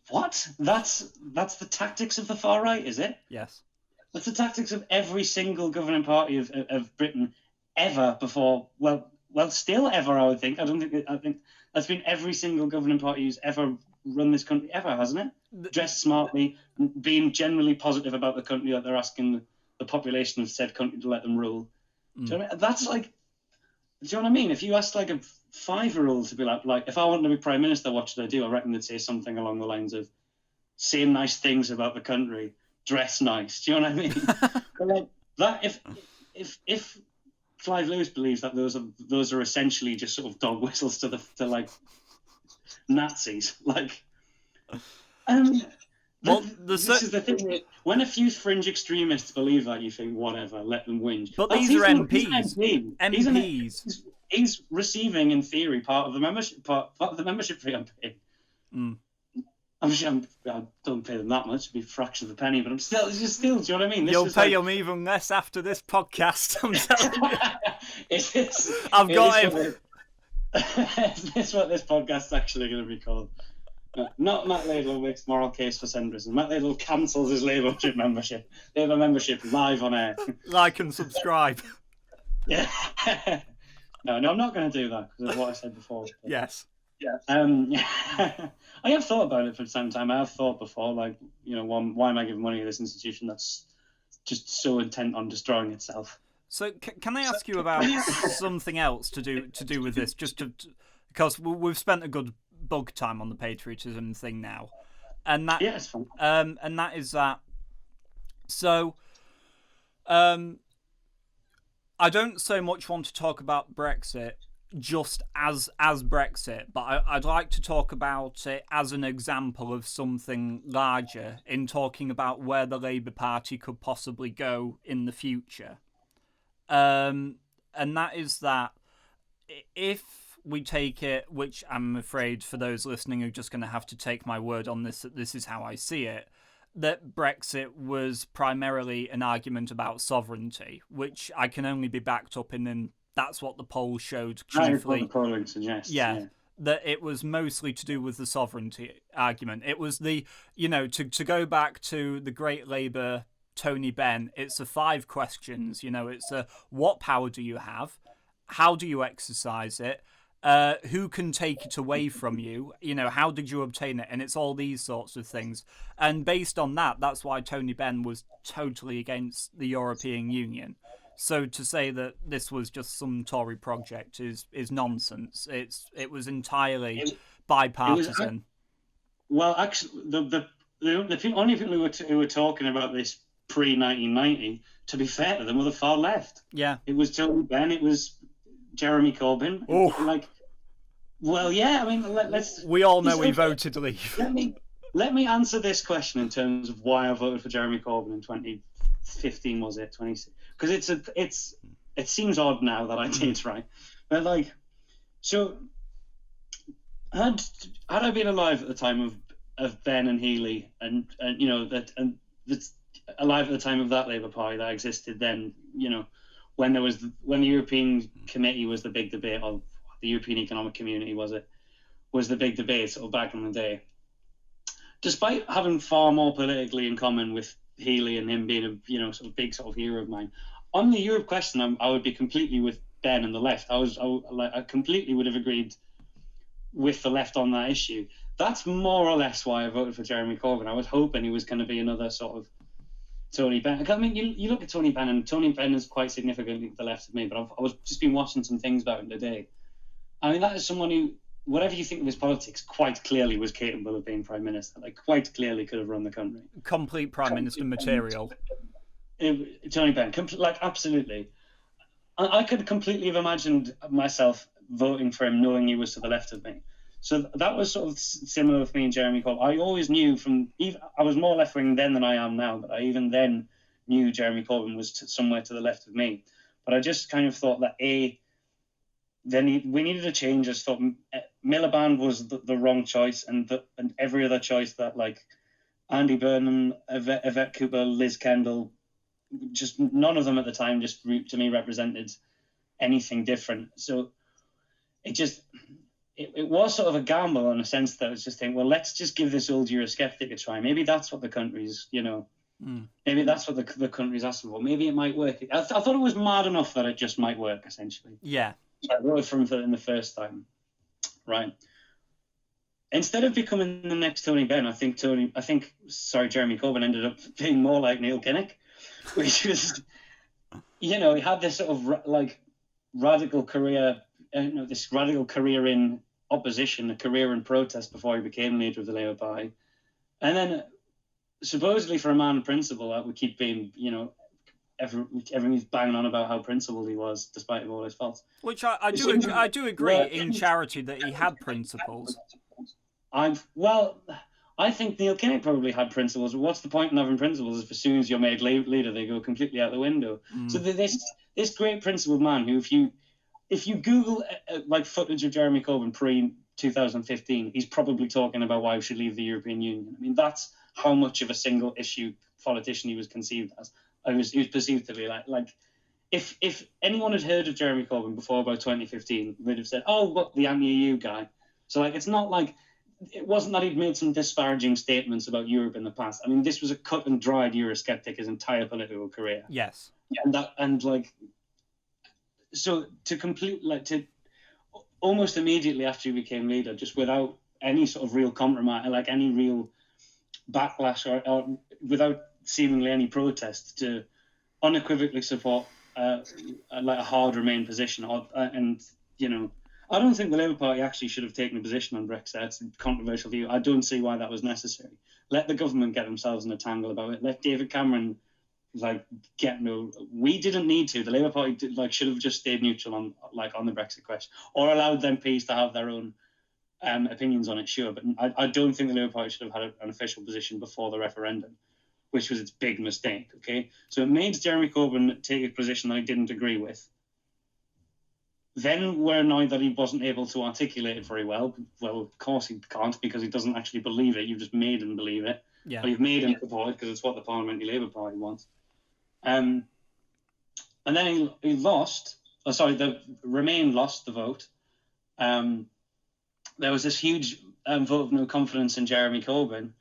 What? That's the tactics of the far right, is it? Yes. That's the tactics of every single governing party of Britain ever before. Well, still ever, I would think. I think that's been every single governing party who's ever run this country ever, hasn't it? Dress smartly, being generally positive about the country that they're asking the population of said country to let them rule. Do you know what I mean? That's like, do you know what I mean? If you asked like a 5-year-old to be like, if I wanted to be Prime Minister, what should I do? I reckon they'd say something along the lines of saying nice things about the country, dress nice. Do you know what I mean? But like that, if Clive Lewis believes that those are essentially just sort of dog whistles to like Nazis, like, well, this is the thing. When a few fringe extremists believe that, you think, whatever, let them whinge. But these are MPs. MPs. He's receiving, in theory, part of the membership fee I'm paying. I don't pay them that much; it'd be a fraction of a penny. But it's just still. Do you know what I mean? You'll pay them even less after this podcast. I'm telling you. I've got him. Is this what this podcast's actually going to be called? Not Matt Laidlaw makes moral case for centrism. Matt Laidlaw cancels his Labour membership. Labour membership live on air. Like and subscribe. Yeah. No, I'm not going to do that because of what I said before. But, yes. Yeah. I have thought about it for some time. I have thought before, like, you know, why am I giving money to this institution that's just so intent on destroying itself? So can I ask you about something else to do with this? Because we've spent a good bug time on the patriotism thing now, and that it's fun. And that is that. So, I don't so much want to talk about Brexit just as Brexit, but I'd like to talk about it as an example of something larger in talking about where the Labour Party could possibly go in the future. And that is that if we take it, which I'm afraid for those listening are just going to have to take my word on this, that this is how I see it, that Brexit was primarily an argument about sovereignty, which I can only be backed up in, and that's what the poll showed chiefly. What the polling suggests. Yeah. That it was mostly to do with the sovereignty argument. It was the, to go back to the great Labour Tony Benn, it's 5 questions. It's what power do you have? How do you exercise it? Who can take it away from you? How did you obtain it? And it's all these sorts of things. And based on that, that's why Tony Benn was totally against the European Union. So to say that this was just some Tory project is nonsense. It was entirely bipartisan. Actually, the only people who were talking about this pre-1990, to be fair to them, were the far left. Yeah. It was Tony Benn. It was Jeremy Corbyn. Oh. Let's. We all know he voted to leave. Let me answer this question in terms of why I voted for Jeremy Corbyn in 2015. Was it 20? Because it seems odd now that I did, right? But so had I been alive at the time of Ben and Healy, and alive at the time of that Labour Party that existed then, when the European Committee was the big debate, of the European Economic Community, was it? was the big debate sort of back in the day. Despite having far more politically in common with Healy and him being a sort of big sort of hero of mine, on the Europe question, I would be completely with Ben and the left. I completely would have agreed with the left on that issue. That's more or less why I voted for Jeremy Corbyn. I was hoping he was going to be another sort of Tony Benn. I mean, you look at Tony Benn, and Tony Benn is quite significantly to the left of me, but I was just been watching some things about him today. I mean, that is someone who, whatever you think of his politics, quite clearly was capable of being prime minister. Like, quite clearly could have run the country. Complete prime minister material. Tony Benn, absolutely. I could completely have imagined myself voting for him, knowing he was to the left of me. So that was sort of similar with me and Jeremy Corbyn. I always knew I was more left wing then than I am now, but I even then knew Jeremy Corbyn was somewhere to the left of me. But I just kind of thought that we needed a change. I just thought Miliband was the wrong choice, and every other choice that, like, Andy Burnham, Yvette Cooper, Liz Kendall, just none of them at the time just to me represented anything different. So it was sort of a gamble in a sense that I was just thinking, well, let's just give this old Eurosceptic a try. Maybe that's what the country's, maybe that's what the country's asking for. Maybe it might work. I thought it was mad enough that it just might work, essentially. Yeah. So I voted for him in the first time. Right. Instead of becoming the next Tony Benn, I think Jeremy Corbyn ended up being more like Neil Kinnock, which was, he had this sort of radical career, this radical career in opposition, a career in protest before he became leader of the Labour Party. And then, supposedly for a man of principle, that would keep being, everyone's banging on about how principled he was, despite all his faults. Which I do agree in charity that he had principles. I think Neil Kinnock probably had principles. But what's the point in having principles if as soon as you're made leader, they go completely out the window? So this great principled man who, if you Google like footage of Jeremy Corbyn pre-2015, he's probably talking about why we should leave the European Union. I mean, that's how much of a single issue politician he was conceived as. He was perceived to be like if anyone had heard of Jeremy Corbyn before about 2015, they'd have said, "Oh, what, the anti-EU guy?" So it's not like it wasn't that he'd made some disparaging statements about Europe in the past. I mean, this was a cut and dried Eurosceptic his entire political career. Yes. So to almost immediately after he became leader, just without any sort of real compromise, like any real backlash or without seemingly any protest, to unequivocally support a hard Remain position. I don't think the Labour Party actually should have taken a position on Brexit. It's a controversial view. I don't see why that was necessary. Let the government get themselves in a tangle about it. Let David Cameron we didn't need to. The Labour Party should have just stayed neutral on the Brexit question, or allowed the MPs to have their own opinions on it, sure. But I don't think the Labour Party should have had an official position before the referendum, which was its big mistake. Okay, so it made Jeremy Corbyn take a position that he didn't agree with. Then we're annoyed that he wasn't able to articulate it very well. Well, of course he can't, because he doesn't actually believe it. You've just made him believe it. Yeah. Or you've made him support it because it's what the Parliamentary Labour Party wants. And then he lost. The Remain lost the vote. There was this huge vote of no confidence in Jeremy Corbyn,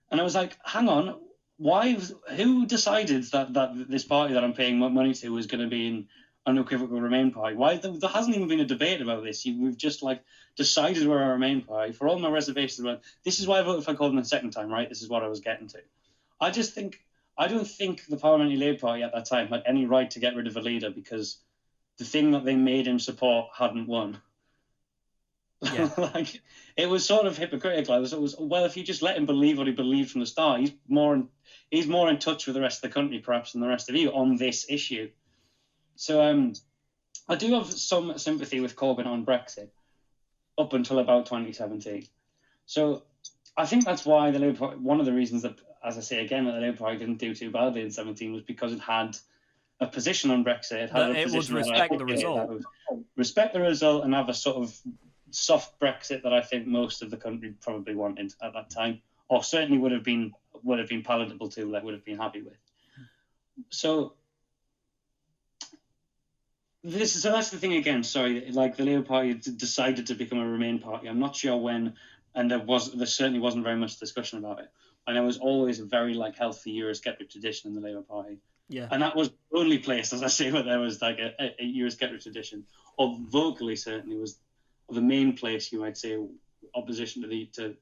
and I was like, hang on, who decided that this party that I'm paying money to was going to be an unequivocal Remain party? Why there hasn't even been a debate about this? We've just decided we're a Remain party. For all my reservations about this, is why I voted for Corbyn the second time, right? This is what I was getting to. I don't think the Parliamentary Labour Party at that time had any right to get rid of a leader because the thing that they made him support hadn't won. Yeah. It was sort of hypocritical. It was well, if you just let him believe what he believed from the start, he's more in touch with the rest of the country perhaps than the rest of you on this issue. So I do have some sympathy with Corbyn on Brexit up until about 2017. So I think that's why the Labour Party, one of the reasons that, as I say again, that the Labour Party didn't do too badly in 2017 was because it had a position on Brexit. It would respect the result. Respect the result and have a sort of soft Brexit that I think most of the country probably wanted at that time, or certainly would have been palatable to, would have been happy with. So So that's the thing again. Sorry, like the Labour Party decided to become a Remain party. I'm not sure when, and there certainly wasn't very much discussion about it. And there was always a very like healthy Eurosceptic tradition in the Labour Party, Yeah. and that was the only place, as I say, where there was like a Eurosceptic tradition, or vocally certainly was the main place you might say opposition to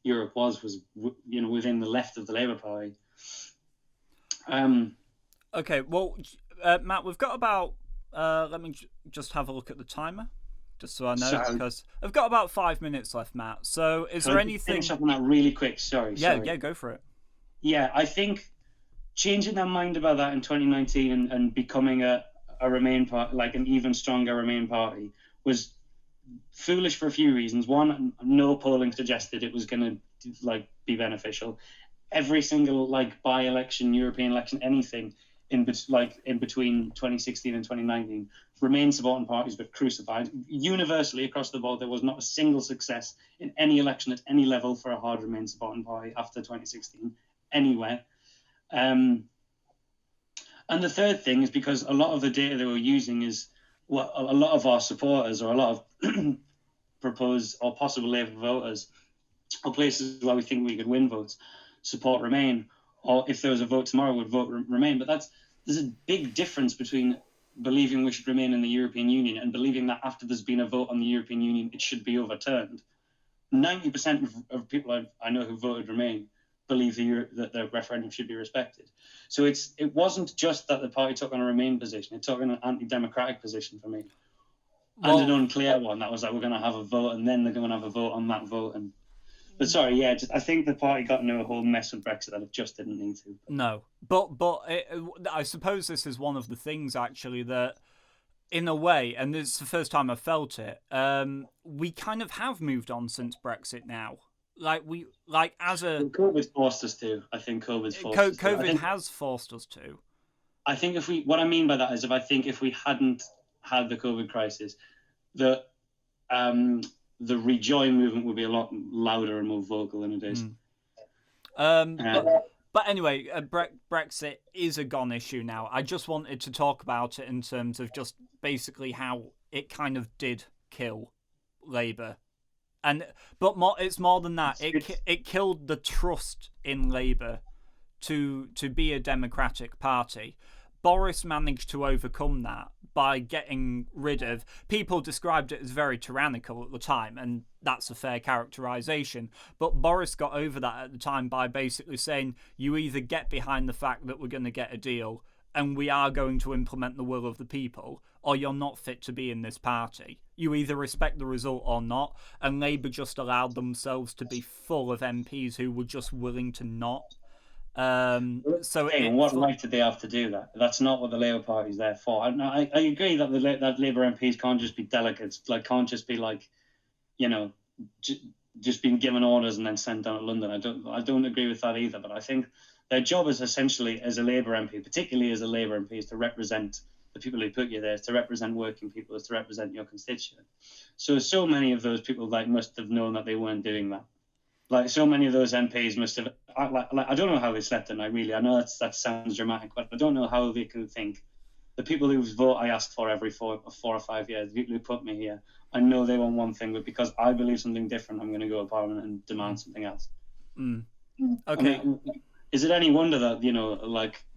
Europe was within the left of the Labour Party. Um, Okay, well, Matt, we've got about. Let me just have a look at the timer, just so I know, so because I've got about 5 minutes left, Matt. So, is can there I just anything? finish up on that really quick? Sorry, Yeah, sorry. yeah, go for it. Yeah, I think changing their mind about that in 2019 and becoming a Remain party, like an even stronger Remain party, was foolish for a few reasons. One, no polling suggested it was going to like be beneficial. Every single like by-election, European election, anything in between 2016 and 2019, Remain supporting parties were crucified universally across the board. There was not a single success in any election at any level for a hard Remain supporting party after 2016 anywhere. And the third thing is because a lot of the data they were using is what a lot of our supporters or a lot of proposed or possible Labour voters or places where we think we could win votes support Remain, or if there was a vote tomorrow would vote Remain. But there's a big difference between believing we should remain in the European Union and believing that after there's been a vote on the European Union it should be overturned. 90% of people I know who voted Remain believe that the referendum should be respected. So it wasn't just that the party took on a Remain position; it took an anti-democratic position for me, and an unclear one. That was like we're going to have a vote, and then they're going to have a vote on that vote. But sorry, yeah, I think the party got into a whole mess with Brexit that it just didn't need to. No, I suppose this is one of the things actually that, in a way, and this is the first time I've felt it. We kind of have moved on since Brexit now. As a COVID forced us to. I think COVID's forced us to. COVID has forced us to. I think what I mean by that is if we hadn't had the COVID crisis, the rejoin movement would be a lot louder and more vocal than it is. But anyway, Brexit is a gone issue now. I just wanted to talk about it in terms of just basically how it kind of did kill Labour. But it's more than that. It killed the trust in Labour to be a democratic party. Boris managed to overcome that by getting rid of. People described it as very tyrannical at the time, and that's a fair characterization. But Boris got over that at the time by basically saying, you either get behind the fact that we're going to get a deal and we are going to implement the will of the people, or you're not fit to be in this party. You either respect the result or not, and Labour just allowed themselves to be full of MPs who were just willing to not. What right did they have to do that? That's not what the Labour Party's there for. I agree that that Labour MPs can't just be delegates, can't just be just being given orders and then sent down to London. I don't agree with that either. But I think their job is essentially, as a Labour MP, particularly as a Labour MP, is to represent the people who put you there, is to represent working people, is to represent your constituent. So many of those people must have known that they weren't doing that. So many of those MPs must have. I don't know how they slept at night. Really, I know that sounds dramatic, but I don't know how they can think. The people whose vote I ask for every 4 or 5 years, the people who put me here, I know they want one thing, but because I believe something different, I'm going to go to Parliament and demand something else. Okay. Is it any wonder that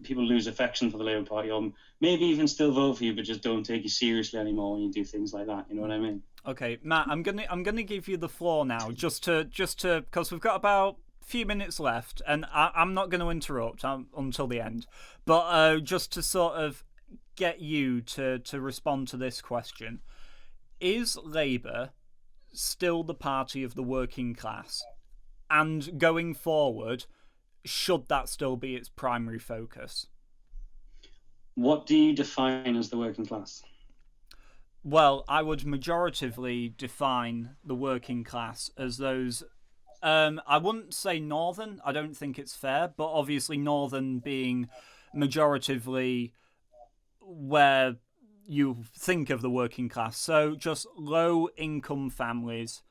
people lose affection for the Labour Party, or maybe even still vote for you, but just don't take you seriously anymore when you do things like that? You know what I mean? Okay, Matt, I'm gonna give you the floor now, just to because we've got about a few minutes left, and I'm not going to interrupt until the end, but just to sort of get you to respond to this question: is Labour still the party of the working class? And going forward, should that still be its primary focus? What do you define as the working class? Well, I would majoritively define the working class as those. I wouldn't say northern. I don't think it's fair, but obviously northern being majoritively where you think of the working class. So just low income families,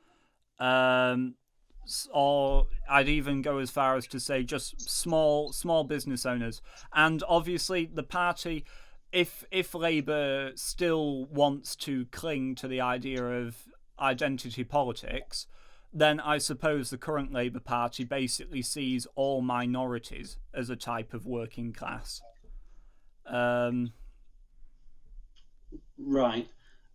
or I'd even go as far as to say just small business owners. And obviously the party, if Labour still wants to cling to the idea of identity politics, then I suppose the current Labour Party basically sees all minorities as a type of working class. Right.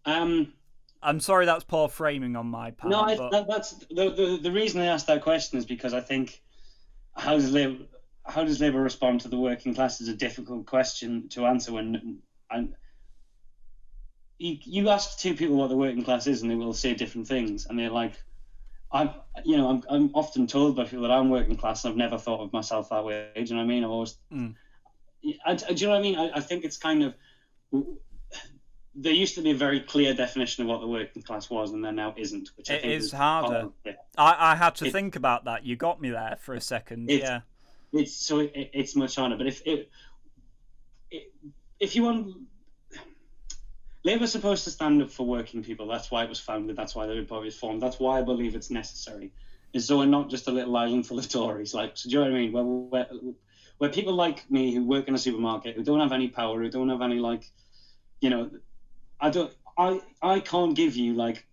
I'm sorry, that's poor framing on my part. No, but that's the reason I asked that question is because I think how does Labour respond to the working class is a difficult question to answer when and you ask two people what the working class is and they will say different things, and they're like, I'm often told by people that I'm working class and I've never thought of myself that way. Do you know what I mean? I've always do you know what I mean? I think it's kind of, there used to be a very clear definition of what the working class was, and there now isn't. Which I think is harder. I had to think about that. You got me there for a second. Yeah. It's much harder. But if you want, Labour's supposed to stand up for working people. That's why it was founded. That's why the Labour was formed. That's why I believe it's necessary. Is so we're not just a little island full of Tories. Like, so do you know what I mean? Where people like me who work in a supermarket, who don't have any power, who don't have any I can't give you like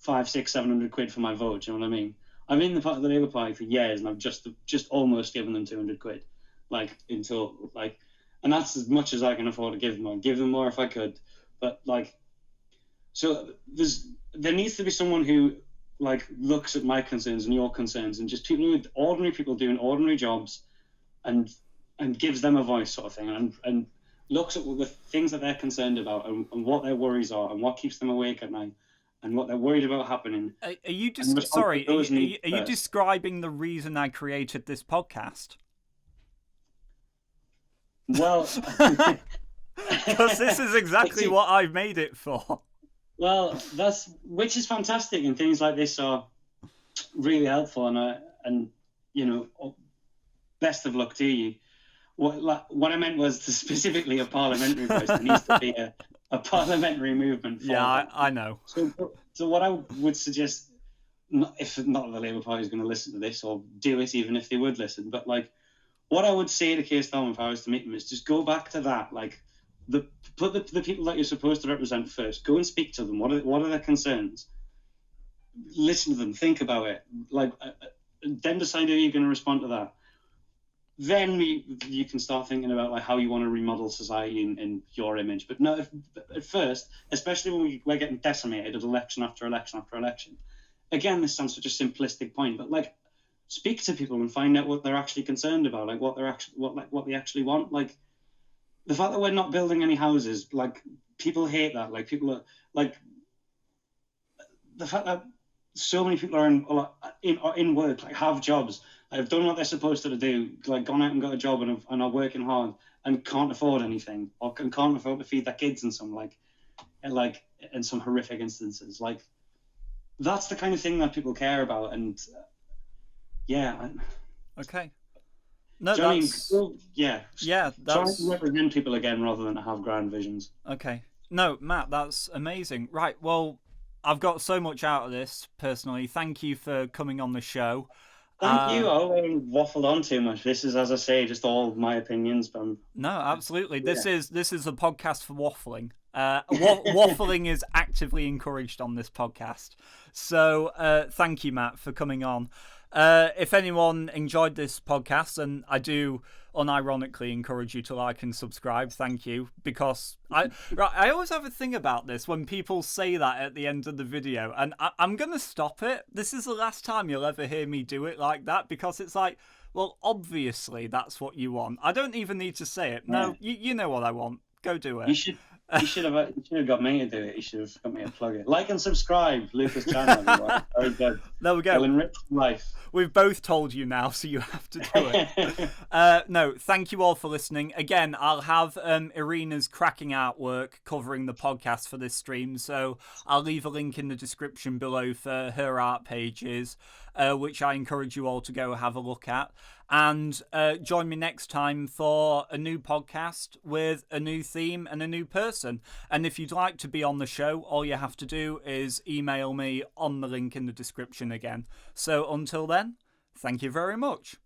500, 600, 700 quid for my vote. Do you know what I mean? I'm in the Labour Party for years, and I've just almost given them 200 quid, like in total, like, and that's as much as I can afford to give them. I'd give them more if I could, but like, so there needs to be someone who like looks at my concerns and your concerns, and just ordinary people doing ordinary jobs, and gives them a voice, sort of thing, and looks at the things that they're concerned about and what their worries are and what keeps them awake at night and what they're worried about happening. Are you just sorry? Are you describing the reason I created this podcast? Well, because this is exactly what I've made it for. Well, which is fantastic, and things like this are really helpful, and best of luck to you. What I meant was specifically a parliamentary voice. There needs to be a parliamentary movement. I know. So what I would suggest, if not the Labour Party is going to listen to this or do it, even if they would listen, but like, what I would say to Keir Starmer if I was to meet them is just go back to that, like, put the people that you're supposed to represent first. Go and speak to them. What are their concerns? Listen to them. Think about it. Like, then decide how you're going to respond to that. Then you can start thinking about like how you want to remodel society in your image. But no, at first, especially when we're getting decimated at election after election after election. Again, this sounds such a simplistic point, but like, speak to people and find out what they're actually concerned about, like what they actually want. Like, the fact that we're not building any houses, like, people hate that. Like, people are like, the fact that so many people are in work, like, have jobs, have done what they're supposed to do, like gone out and got a job and are working hard and can't afford anything, or can't afford to feed their kids in some in some horrific instances. Like, that's the kind of thing that people care about. And okay. No, that's that's try to represent people again rather than have grand visions. Okay. No, Matt, that's amazing. Right, well, I've got so much out of this personally. Thank you for coming on the show. Thank you. I waffled on too much. This is, as I say, just all my opinions. But no, absolutely. This is a podcast for waffling. Waffling is actively encouraged on this podcast. So thank you, Matt, for coming on. If anyone enjoyed this podcast, and I do unironically encourage you to like and subscribe, thank you, because I always have a thing about this when people say that at the end of the video, and I'm going to stop it. This is the last time you'll ever hear me do it like that, because it's like, well, obviously that's what you want. I don't even need to say it. No, you know what I want. Go do it. You should have got me to do it. You should have got me to plug it. Like and subscribe, Lucas channel. Very good. There we go. It'll enrich life. We've both told you now, so you have to do it. No, thank you all for listening. Again, I'll have Irina's cracking artwork covering the podcast for this stream, so I'll leave a link in the description below for her art pages, which I encourage you all to go have a look at. And join me next time for a new podcast with a new theme and a new person. And if you'd like to be on the show, all you have to do is email me on the link in the description again. So until then, thank you very much.